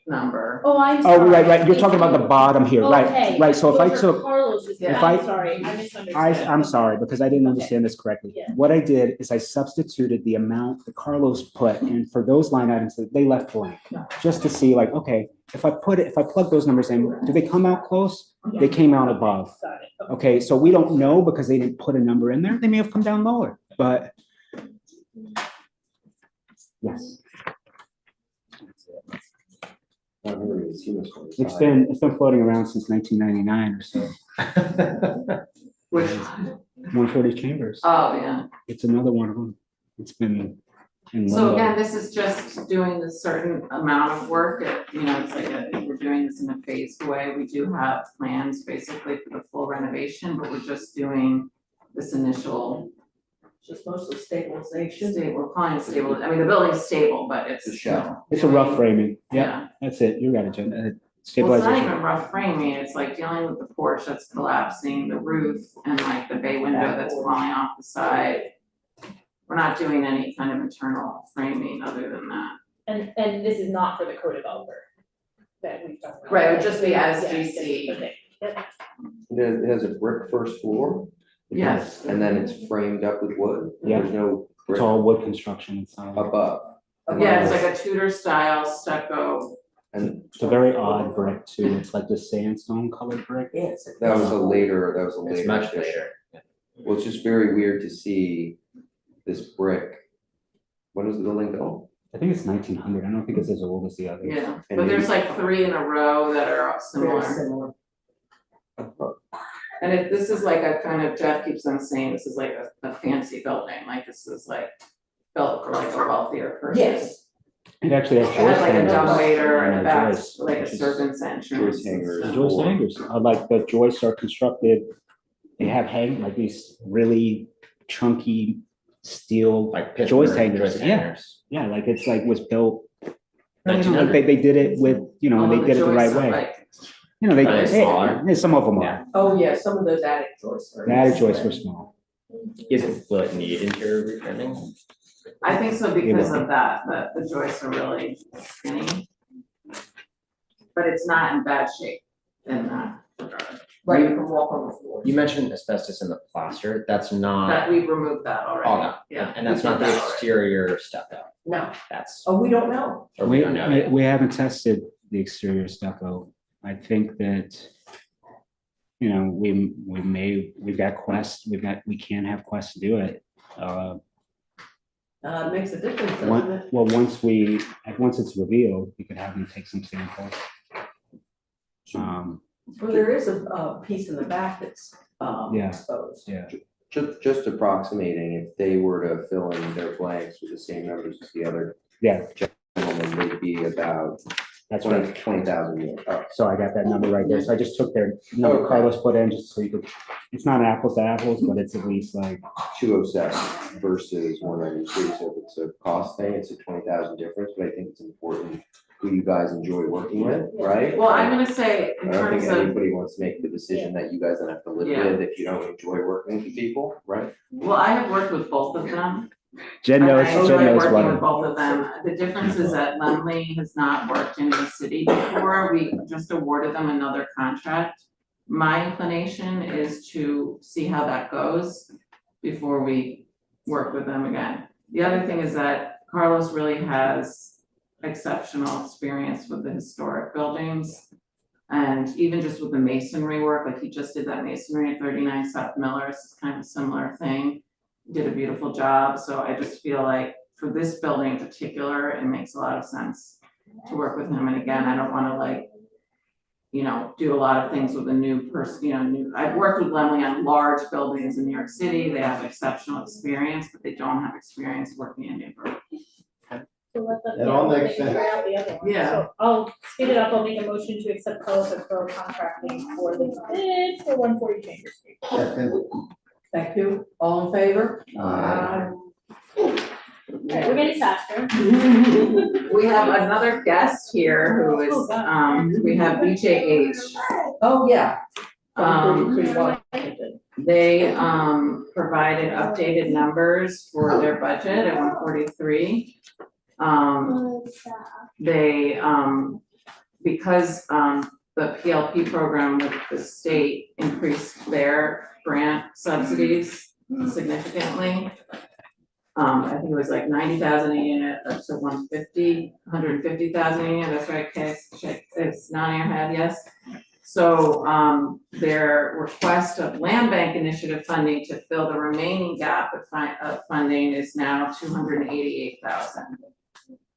number. Oh, I'm sorry. right, you're talking about the bottom here, Okay, right, so if I those are took, Carlos's, If I'm I- sorry, I misunderstood. I'm sorry, Okay. because I didn't understand this correctly. Yeah. What I did is I substituted the amount that Carlos put, and for those line items that they left blank, just to see like, okay, if I plug those numbers in, do they come out close? They came out above. Got it. Okay. Okay, so we don't know because they didn't put a number in there. They may have come down lower, but. Yes, I've never even seen this one. it's been floating around since 1999 or so. Which, 140 Chambers. oh, yeah. It's another one of them. It's been in So limbo. again, this is just doing a certain amount of work, you know, it's like, we're doing this in a phased way. We do have plans basically for the full renovation, but we're just doing this initial Just mostly stabilization. stable, we're calling it stable, I mean, the building's stable, but it's. The shell. It's a rough framing. Yeah, Yeah. that's it. You got it, Jen. Well, it's not Stabilization. even rough framing, it's like dealing with the porch that's collapsing, the roof, and like the bay window that's falling off the side. We're not doing any kind of internal framing other than that. And this is not for the co-developer that we've talked about. Right, it would just be as Yeah, GC. Okay. Yep. It has a brick first floor, Yes, and then it's framed up with wood. Yeah. There's no It's brick all wood construction inside. above. yeah, it's like a Tudor style stucco, And It's a very odd brick too. It's like the sandstone colored brick. Yes. that was a later It's addition. much later. Well, it's just very weird to see this brick. When was the building built? I think it's 1900. I don't think it's as old as the others. yeah, And but there's then- like 3 in a row that are Very similar. similar. And if this is like a kind of, Jeff keeps on saying, this is like a fancy building, like this is like built for like a wealthier person. Yes. It actually has It has like a joist hangers dumbwaiter and a and back, joist, like a which is- servant's entrance. Joist hangers. The joist hangers, like the joists are constructed, they have like these really chunky steel, Like Joist Pittsburgh hangers, joist yeah. hangers. yeah, like it's like was built. Like 1900. they did it with, you know, Although they did it the right joists are way. like- You know, Are they smaller? some of them Yeah. are. Oh, yeah, some of those attic joists are. The attic joists were small. Will it need interior reframing? I think so because of that, the joists are really skinny. But it's not in bad shape in that regard, Right, you can walk on the floor. You mentioned asbestos in the plaster. That's that not, we've removed that already. oh, no. Yeah. And that's we not did the that already. exterior stucco. No, That's, oh, we don't know. or we don't know yet. We haven't tested the exterior stucco. I think that, you know, we've got Quest, we can have Quest to do it. It makes a difference, doesn't it? Well, once it's revealed, we could have them take some samples. Well, there is a piece in the back that's, Yeah. exposed. Yeah. Just approximating, if they were to fill in their blanks with the same numbers as the other Yeah, gentlemen, they'd be about that's right. 20,000 units. So I got that number right there. So I just took their number Okay. Carlos put in just so you could, it's not apples to apples, but it's at least like, 207 versus 193, so if it's a cost thing, it's a 20,000 difference, but I think it's important who you guys enjoy working with, right? Well, I'm gonna say in I don't think terms of, anybody wants to make the decision that you guys then have to live Yeah. with if you don't enjoy working with people, right? well, I have worked with both of them. Jen And knows, I Jen enjoy knows working with what. both of them. The difference is that Lumley has not worked in the city before. We just awarded them another contract. My inclination is to see how that goes before we work with them again. The other thing is that Carlos really has exceptional experience with the historic buildings. And even just with the masonry work, like he just did that masonry at 39 South Miller, it's kind of a similar thing. Did a beautiful job, so I just feel like for this building in particular, it makes a lot of sense to work with him, and again, I don't wanna like, you know, do a lot of things with a new person, you know, I've worked with Lemley on large buildings in New York City, they have exceptional experience, but they don't have experience working in Newburgh. So let them, It all yeah, makes they can sense. try out the other one. Yeah. So I'll speed it up, I'll make a motion to accept Carlos Pro contracting for the bid for 140 Chambers Street. Second, Thank you. All in favor? Aye. Alright, we're getting faster. We have another guest here who is, we have BJH. Oh, yeah. Um, 33 Washington. They provided updated numbers for their budget at 143. They because the PLP program with the state increased their grant subsidies significantly. I think it was like 90,000 a unit up to 150,000 a unit, that's right, Kay, it's nodding her head, yes. So, their request of land bank initiative funding to fill the remaining gap of funding is now 288,000.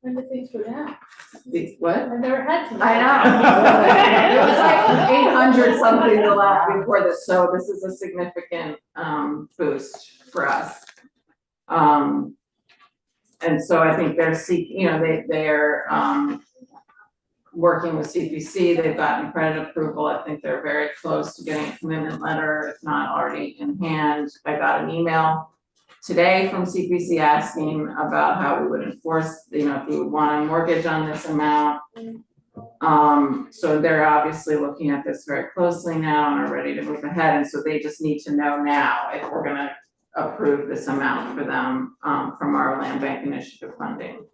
When did things go down? What? I've never had some. I know. It was like 800 something the last before this, so this is a significant boost for us. And so I think they're they're working with CPC, they've gotten credit approval, I think they're very close to getting a commitment letter, if not already in hand. I got an email today from CPC asking about how we would enforce, if we would want a mortgage on this amount. So they're obviously looking at this very closely now and are ready to move ahead, and so they just need to know now if we're gonna approve this amount for them, from our land bank initiative funding.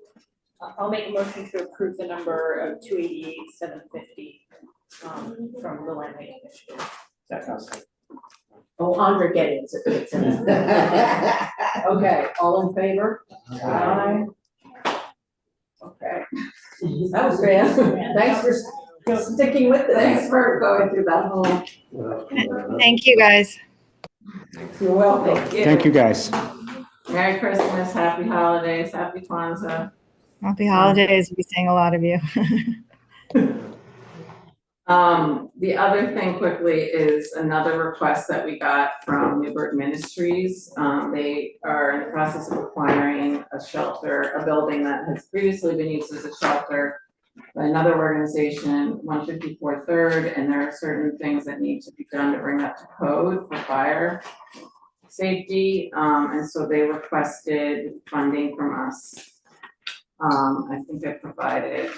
I'll make a motion to approve the number of 288,750 from the land bank initiative. Oh, Andre getting it. Okay, all in favor? Aye. Okay. That was fast. Thanks for sticking with it. Thanks for going through that whole. Thank you, guys. You're welcome. Thank you, guys. Merry Christmas, happy holidays, happy Kwanzaa. Happy holidays. We'll be seeing a lot of you. The other thing quickly is another request that we got from Newburgh Ministries. They are in the process of acquiring a building that has previously been used as a shelter by another organization, 154 3rd, and there are certain things that need to be done to bring up to code for fire safety, and so they requested funding from us. I think I provided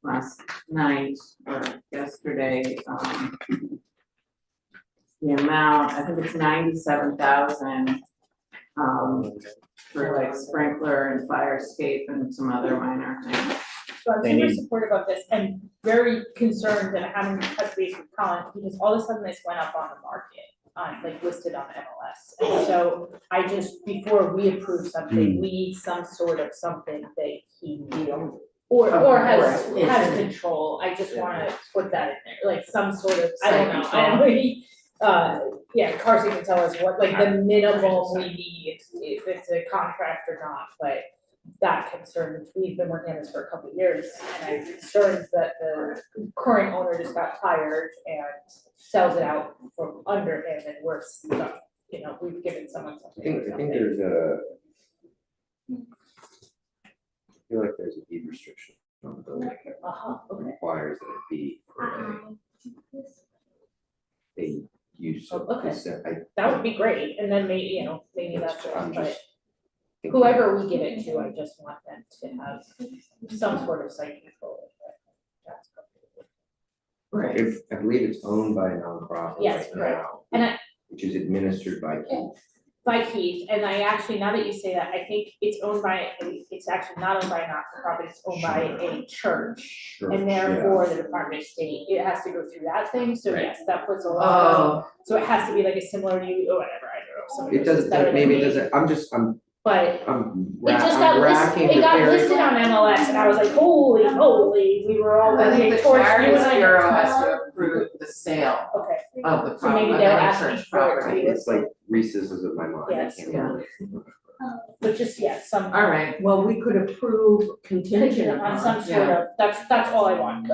last night or yesterday, the amount, I think it's 97,000, for like sprinkler and fire escape and some other minor things. So I'm They super need- supportive of this and very concerned that I haven't touched base with Colin, because all of a sudden this went up on the market, like listed on MLS. And so I just, before we approve something, we need some sort of something that he, or has control. I just wanna put that in there, like some sort of, I don't know, I don't know. Yeah, Carson can tell us what, like the minimum we need, if it's a contract or not, but that concerns, we've been working on this for a couple of years, and I'm concerned that the current owner just got tired and sells it out from under him, and we're stuck, we've given someone I something think, or I think something. there's I feel like there's a deed restriction on the building that Okay. requires that it be for a use of Okay. consent. That would be great, and then maybe, maybe that's, I'm but just thinking- whoever we give it to, I just want them to have some sort of site control. That's Right. I believe it's owned by a nonprofit Yes, right correct. now. And I- Which is administered by Keith. by Keith, and I actually, now that you say that, I think it's actually not owned by a not-for-profit, it's owned by a church. Sure. And yeah. therefore, the Department of State, it has to go through that thing, so Right. yes, that puts a lot of, Oh, so it has to be like a similar to, or whatever, I don't know, somebody It knows this doesn't, better than maybe it me. doesn't, But I'm it just got I'm listed, racking it the got very- listed on MLS, and I was like, holy moly, we were all I think working the towards doing Charities it. Bureau has to approve the sale Okay, of the So maybe property, of they're any asking church for it to property. be- It's like recesses of my mind. I Yes, can't yeah. remember. but just, some. All right, Well, we could approve contingent Contingent on some upon. sort of, that's all I want.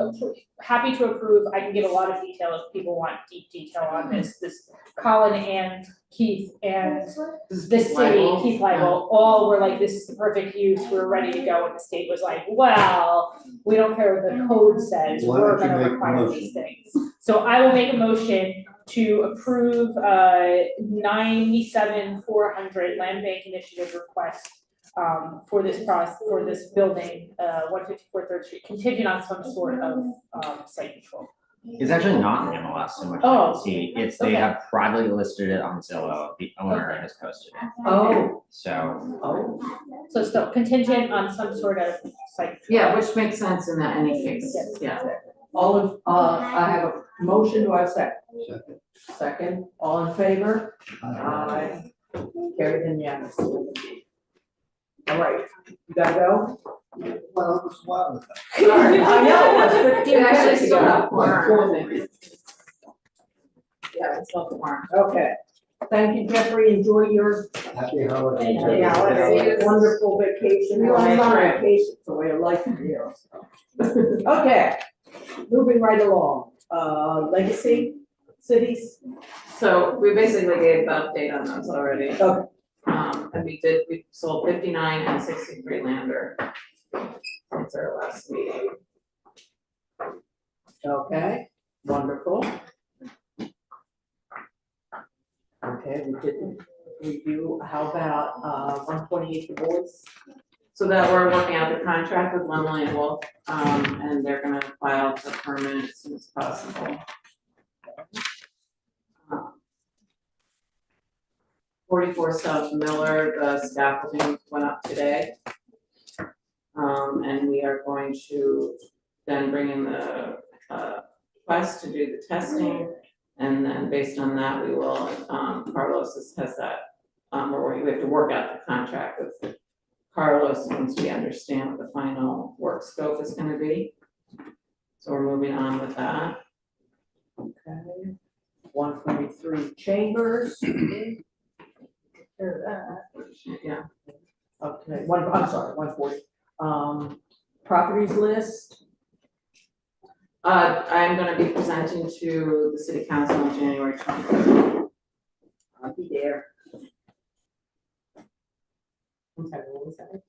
Happy to approve, I can give a lot of detail if people want deep detail on this Colin and Keith and the city, Liable. Keith Lible, all were like, this is the perfect use, we're ready to go, and the state was like, well, we don't care what the code says, Why we're don't you gonna make a require motion? these things. So I will make a motion to approve 97,400 land bank initiative request for this building, 154 3rd Street, contingent on some sort of site control. It's actually not in MLS so much as I Oh, can see. They okay. have privately listed it on Zillow. The owner Okay. has posted it. Oh, So So still contingent on some sort of site. control. yeah, which makes sense in any case, yeah. all of, I have a motion, do I have a second? Second. Second, all in favor? Aye. Carried unanimously. All right, you gotta go? Well, it was wild. I know, it was 15 We actually minutes still ago. have quorum, I think. Yeah, it's not the warrant. Okay. Thank you, Jeffrey. Enjoy your Happy holidays. Thank you. holiday, wonderful vacation. You're on Right. vacation, it's a way of life here. Okay, moving right along. Legacy cities. So we basically gave the update on those already. Okay. And we sold 59 and 63 lander since our last meeting. Okay, wonderful. Okay, we didn't review, how about 128 Du Bois? So that we're working out the contract with Lumley and Wolf, and they're gonna file the permit as soon as possible. 44 South Miller, the scaffolding went up today. And we are going to then bring in the quest to do the testing. And then based on that, we will, Carlos has that, we have to work out the contract with Carlos once we understand what the final work scope is gonna be. So we're moving on with that. Okay. 143 Chambers. Yeah, Okay, I'm sorry, 140. Properties list. I'm gonna be presenting to the city council on January 23rd. I'll be there. I'm sorry, what was that?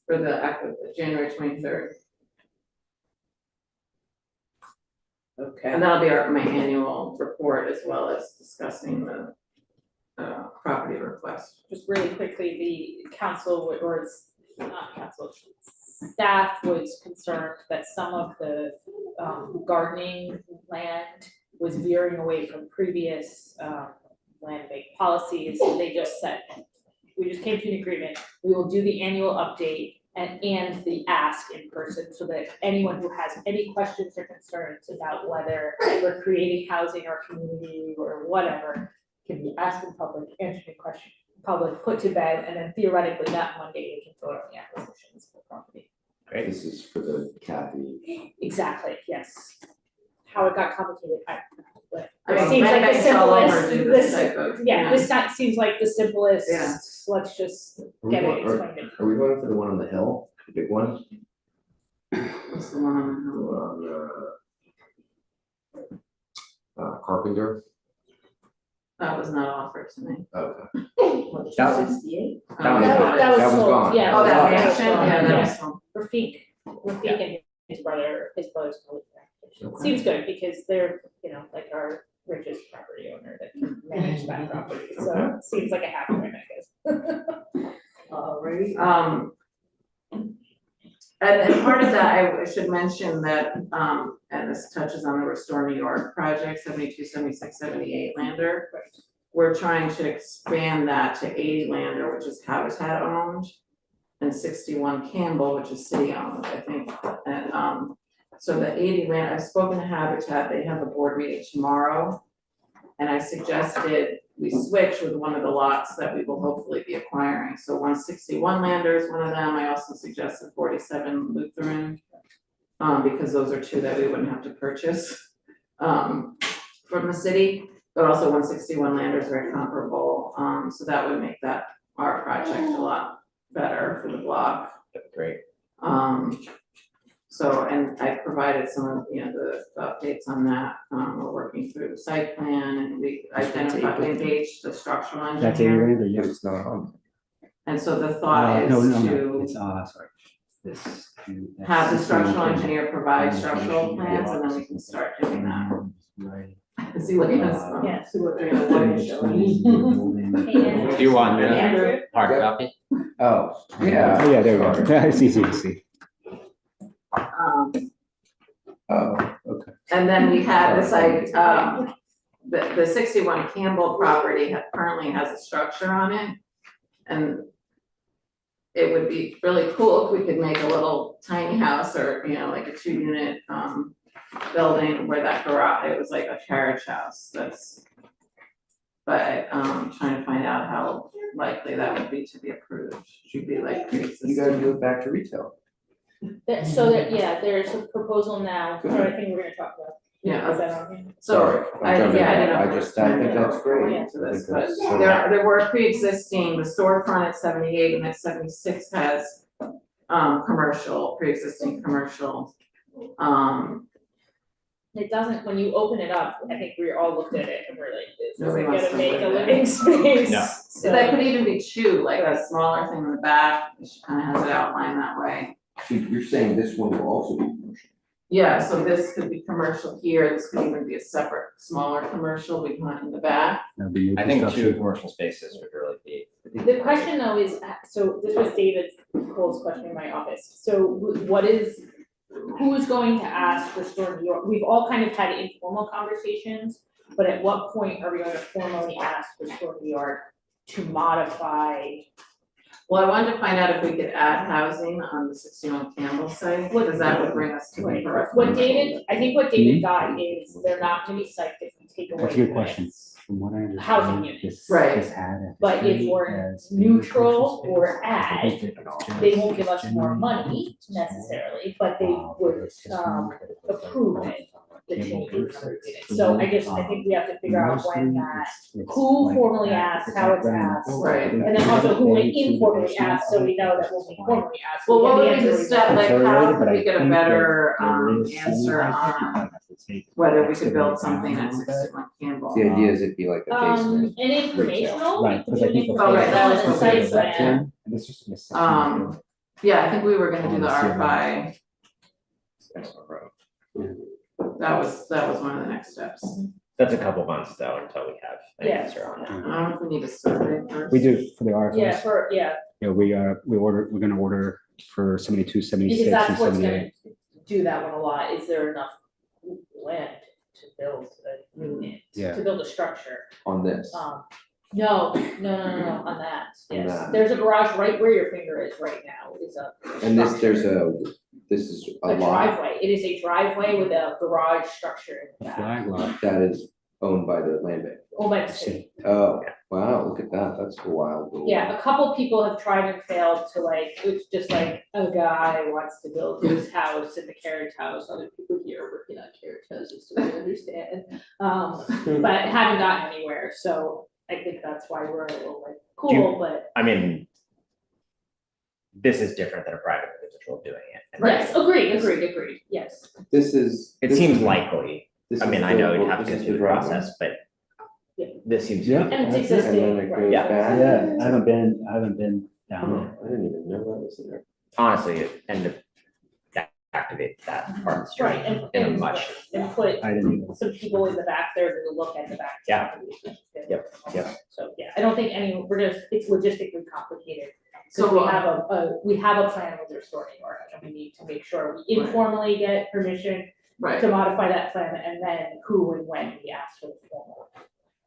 For the January 23rd. Okay. And that'll be my annual report as well as discussing the property request. Just really quickly, the council not council, staff was concerned that some of the gardening land was veering away from previous land bank policies. They just said, we just came to an agreement, we will do the annual update and the ask in person, so that anyone who has any questions or concerns about whether we're creating housing or community or whatever can be asked in public, answered in question, public, put to bed, and then theoretically that Monday we can vote on the acquisitions for property. This is for the Kathy. Exactly, yes. How it got complicated, I don't know, but I it mean, seems like the banks all over simplest, do this type of, this not, seems like the simplest, Yeah. let's just Are we get it going- explained. Are we going for the one on the hill, the big one? What's the one on the Carpenter? that was not offered to me. Okay. What, That 268? That was That gone. that was That was sold, gone. yeah. Oh, that was mansion, sold, yeah, that was sold. Rafik and his brother's probably there. Okay. Seems good, because they're, like our richest property owner that can manage that property, so it seems like a happy win, I guess. Alrighty. And part of that, I should mention that, and this touches on the Restore New York project, 72, 76, 78 Lander. We're trying to expand that to 80 Lander, which is Habitat owned, and 61 Campbell, which is city owned, I think. And, so the 80 Lander, I've spoken to Habitat, they have a board meeting tomorrow. And I suggested we switch with one of the lots that we will hopefully be acquiring. So 161 Lander is one of them. I also suggested 47 Lutheran, because those are two that we wouldn't have to purchase from the city. But also 161 Lander is very comparable, so that would make that our project a lot better for the block. Great. So, and I provided some of, the updates on that, we're working through the site plan and we identified, we engaged the structural engineer. That's 80 Lander, yeah. It's not on. And so the thought is No, to it's, sorry. This. have the structural engineer provide structural plans and then we can start doing that. Right. See what it is. Yeah. See what they're gonna Do you want the Andrew? hard copy? Oh, yeah. Oh, yeah, there we go. It's easy to see. Oh, Okay. And then we had this, the 61 Campbell property currently has a structure on it. And it would be really cool if we could make a little tiny house or, like a 2-unit, building where that garage, it was like a carriage house, but, trying to find out how likely that would be to be approved, should be like pre-existing. you gotta move back to retail. So that, yeah, there's a proposal now, or I think we're gonna talk about, Yeah, Is that on here? so, Sorry, I, I'm jumping yeah, I in. didn't know. I just, I think that's great. Into this, I but think that's- there were pre-existing, the storefront at 78 and at 76 has, commercial, pre-existing commercial. It doesn't, when you open it up, I think we all looked at it and we're like, this Nobody isn't wants gonna to make live a there. living space. No. So that could even be two, like a smaller thing in the back, which kind of has it outlined that way. So you're saying this one will also be commercial? Yeah, so this could be commercial here, this could even be a separate, smaller commercial behind in the back. That'd be new I think two construction. commercial spaces would really be. The question though is, so this was David Cole's question in my office, so what is, who's going to ask for Store New York? We've all kind of had informal conversations, but at what point are we going to formally ask for Store New York to modify? Well, I wanted to find out if we could add housing on the 61 Campbell site, because that would bring us to the correct. What David, I think what David got is they're not gonna be psyched if we take away. That's a good question. units. From what I understand. Housing units. Right. This had a But if history we're as being a neutral commercial or space. add, I think that They won't give us more generally money small. necessarily, but they would It's just approve it, the Cable changes versus of units. So I think we have to figure out when mostly that, it's who like formally that. asks, It's how like it's running asked. the- Right. and then also who They it choose informally the asks, so we know that we'll be formally asked. Well, We what get would the be the answer we step, want. like, It's how already, could but we I get a think better, there is some answer I think on I have to take whether we could excavate build down something a at little bit. 61 Campbell? The idea is it'd be like a basement. An informational, Right, because I think. Oh, right, that was the what site we said, plan. And it's just an assessment. Yeah, I think we were gonna do the Honestly, RFI, Excellent road. that was one of the next steps. That's a couple months though until we have an Yeah. answer on I that. don't know if we need a survey first. We do for the Yeah, RFS. yeah, We're gonna order for 72, 76, because and that's what's 78. gonna do that one a lot, is there enough land to build a unit, Yeah. to build a structure? On this. No, on that, On yes, that. there's a garage right where your finger is right now, is a And this, structure. this is a A lot driveway, it is a driveway with a garage structure in the back, Flag lot. that is owned by the land bank. owned by the city. Oh, wow, look at that, that's a wild little. Yeah, a couple people have tried and failed to like, it's just like a guy wants to build his house in the carriage house, other people here are working on carriage houses, so we understand. But haven't gotten anywhere, so I think that's why we're a little like, cool, but I mean, this is different than a private individual doing it. yes, agreed, yes. This is. It this- seems likely. this I is mean, I the- know you'd have to this go is through the driveway. process, but Yeah. this seems. Yeah. And it's And existing, then it right. goes Yeah. back. Yeah, I haven't been down there. Oh, I didn't even know that was there. Honestly, and to activate that part of the street Right, and, in a and, much. and put I didn't even. some people in the back there to look at the back. Yeah. properties, which is good. Yep. So, yeah, I don't think it's logistically complicated. So So, we have a plan with Restore New York, and we need to make sure we informally get permission Right, to modify that plan, and then who and when we ask for the formal.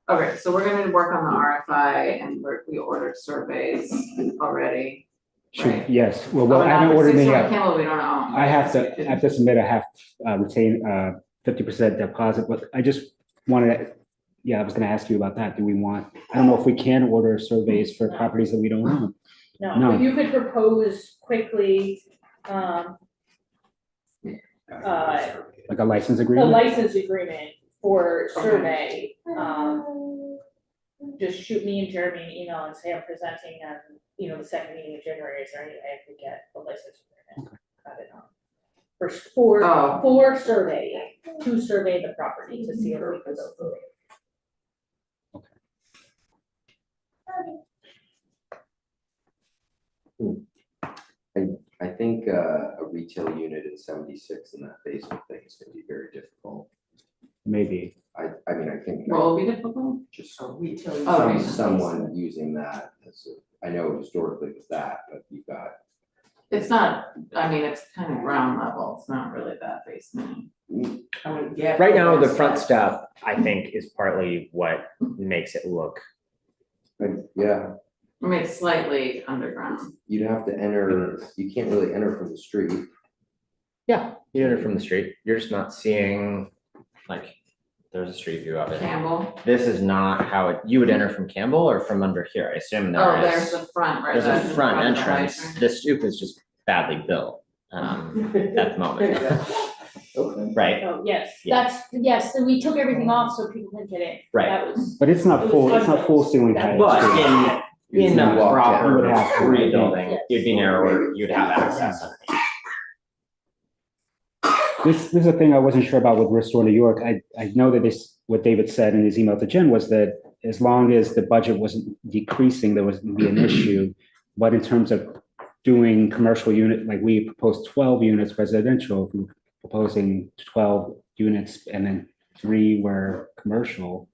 okay, so we're gonna work on the RFI and we ordered surveys already. Should, yes, well, Oh, I not haven't for ordered any 61 yet. Campbell, we don't own. I have Yes, we to, did. I have to submit, I have retain 50% deposit, but I just wanted, I was gonna ask you about that. Do we want, I don't know if we can order surveys for No. properties that we don't own. No, No. but you could propose quickly, Like a license a agreement? license agreement for survey, just shoot me and Jeremy an email and say I'm presenting on, the second meeting of January, is there any way I could get a license agreement? Got it on. Oh. For surveying, to survey the property, to see if we could go through it. I think a retail unit in 76 in that basement thing is gonna be very difficult. Maybe. I mean, I think. What will be difficult? Just retail. someone using that as I know historically with that, but you've got. It's not, I mean, it's kind of ground level, it's not really that basement. I would get. Right now, the front step, I think, is partly what makes it look. Yeah, I mean, it's slightly underground. you'd have to enter, you can't really enter from the street. Yeah. You enter from the street, you're just not seeing, like, there's a street view of it. Campbell. This is not how you would enter from Campbell or from under here, I assume Oh, there there's is. the front, right? There's a that's front by the entrance, hydrant. the stoop is just badly built, at the moment. Okay. right, Oh, yes, Yeah. yes, so we took everything off so people couldn't get in. Right. That was, But it's not It was full, it's not full unfinished. ceiling That height. but in You a walk proper down. You would have to. rebuilding, Yes. you'd be narrower, you'd have access. This is a thing I wasn't sure about with Restore New York. I know that this, what David said in his email to Jen was that as long as the budget wasn't decreasing, there wasn't be an issue. But in terms of doing commercial unit, like we proposed 12 units residential, we were proposing 12 units and then 3 were commercial.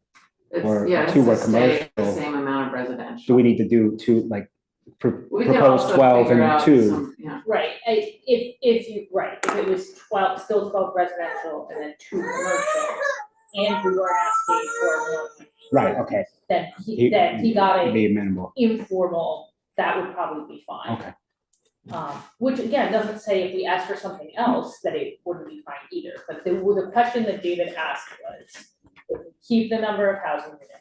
Or It's, yeah, it's two were to stay the commercial. same amount of Do residential. we need to do 2, like, We could propose also 12 figure and out 2? some, yeah, right, if you, right, if it was 12, still 12 residential and then 2 commercial, and we weren't asking for more money, Right, okay. then he got It'd a be minimal. informal, that would probably be fine. Okay. Which again, doesn't say if we ask for something else that it wouldn't be fine either, but the question that David asked was, if we keep the number of housing units,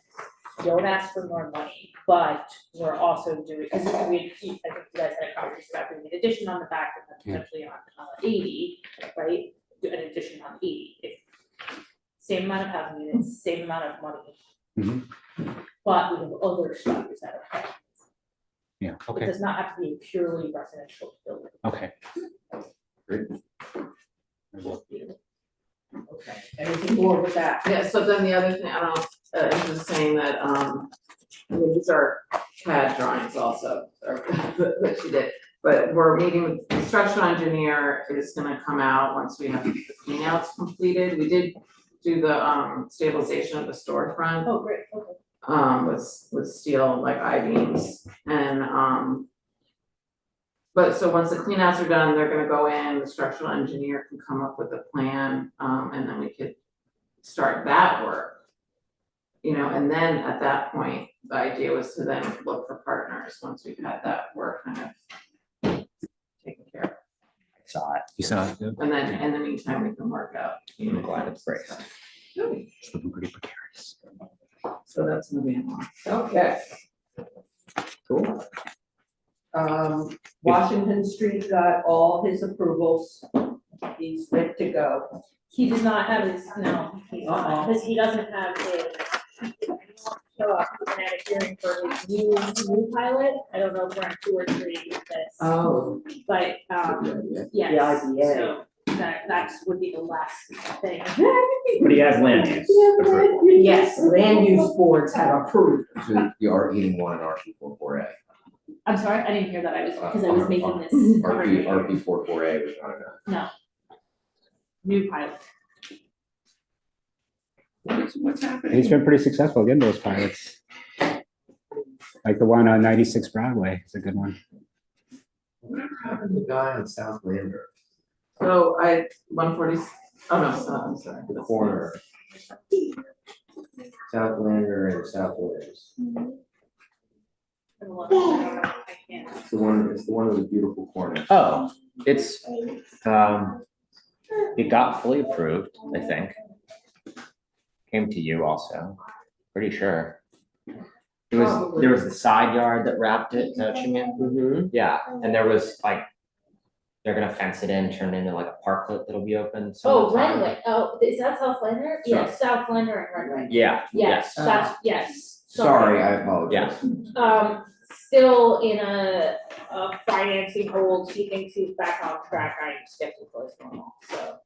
don't ask for more money, but we're also doing, because I think you guys had a conversation about doing an addition on the back and then potentially on 80, right? Do an addition on 80, if same amount of housing units, same amount of money. But we have other stuff is that okay? Yeah, It okay, does not have to be a purely residential building. okay. Okay, anything more with that? yeah, so then the other thing, I don't, I'm just saying that, I mean, these are CAD drawings also, or that she did. But we're meeting with the structural engineer, is gonna come out once we have the cleanouts completed. We did do the stabilization of the storefront. Oh, great, okay. With steel like I-beams and, but so once the cleanouts are done, they're gonna go in, the structural engineer can come up with a plan, and then we could start that work. You know, and then at that point, the idea was to then look for partners, once we've had that work kind of taken care of. I saw it. You saw it, And then in the meantime, we can work out. I'm glad it's braced. it's looking pretty precarious. So that's moving along. Okay. Cool. Washington Street got all his approvals. He's good to go. He does not have his, no, he's not, because he doesn't have his. Show up at a hearing for his new pilot, I don't know if we're on 2 or 3 with this, Oh. but, yes, The IDA. so that's would be the last thing. But he has land use approval. Yes, land use boards have approved. So you are eating one in RP 44A. I'm sorry, I didn't hear that, I was, because I was making this. RP 44A was not enough. No. New pilot. What's happening? He's been pretty successful getting those pilots. Like the one on 96 Broadway is a good one. Whatever happened to the guy on South Lander? So 140, oh no, so, I'm sorry. The corner. South Lander and South Williams. I can't. It's the one with the beautiful corner. Oh, it's, it got fully approved, I think. Came to you also, pretty sure. There was the side yard that wrapped it, is that what you mean? Yeah, and there was like, they're gonna fence it in, turn it into like a parklet that'll be open Oh, sometime. Renwick, oh, is that South Lander? Yes, South Lander and Renwick. Yeah, Yes, yes. that's, yes. Sorry, I apologize. Still in a financing hold, he thinks he's back on track, I am skeptical as normal, so.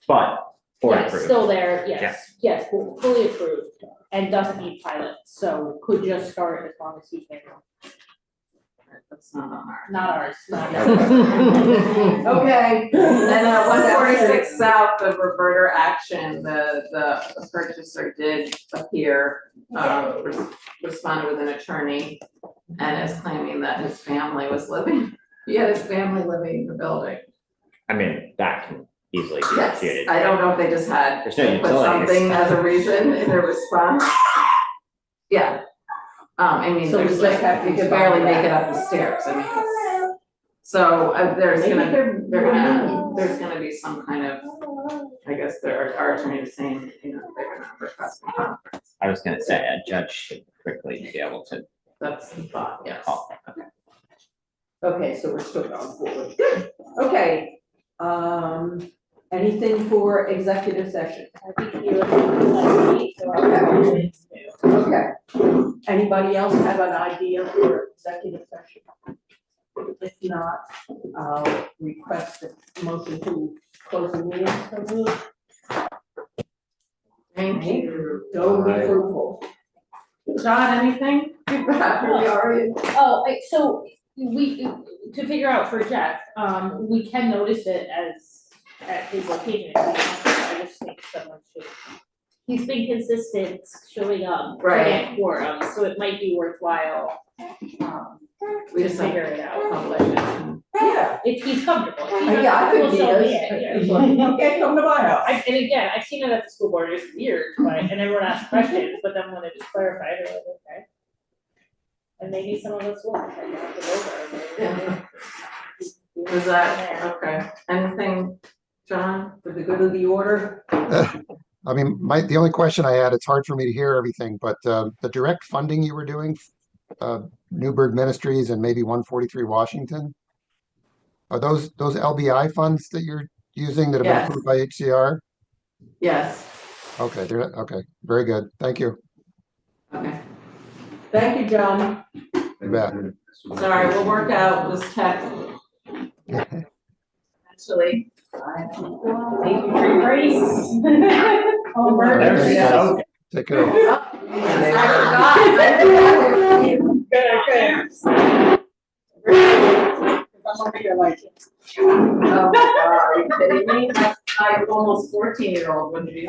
But, for Yeah, it's approved. still there, yes, fully approved, and doesn't need pilot, so could just start as long as he can, That's not on our. not ours, not Okay. And 146 South, the reverter action, the purchaser did appear, responded with an attorney. And is claiming that his family was living, he had his family living in the building. I mean, that can easily be Yes, refuted. I don't know if they just had, There's no they put utilities. something as a reason in their response. Yeah, I mean, So we there's just like, have to you can define barely make that. it up the stairs, I mean, it's. So there's Maybe gonna, they're there's gonna be some kind of, I guess our attorney is saying, you know, they're gonna request a conference. I was gonna say, a judge should quickly be able to That's the thought, yes. call. Okay, so we're still on board. Good. Okay, Anything for executive session? I think you like me, so I'll go into it. Okay. Anybody else have an idea for executive session? If not, I'll request a motion to close the meeting. So moved. Thank you. Don't be fruitful. John, anything? Oh, so we, to figure out for Jeff, we can notice it as at his location. I just think someone should. He's been consistent showing up. Right. At quorum, so it might be worthwhile, We to just figure it out. publish it. Yeah. If he's comfortable. If he's Yeah, I uncomfortable, think he so be is. it, yeah. Okay, come to my house. And again, I've seen it at the school board, it's weird, but, and everyone asks questions, but then when it's clarified, they're like, okay. And maybe some of us won't, like, have to go there. Was that, okay, anything, John? For the good of the order. I mean, the only question I had, it's hard for me to hear everything, but the direct funding you were doing, Newburgh Ministries and maybe 143 Washington, are those LBI funds that you're using that have been Yes. approved by HCR? Yes, Okay, okay, very good. Thank you. okay. Thank you, John. You bet. Sorry, we'll work out this tech. Actually. Thank you for your grace. Oh, Thanks, murder. guys. Take care. I'm over here like. Oh, are you kidding me? That's like almost 14-year-old wouldn't be.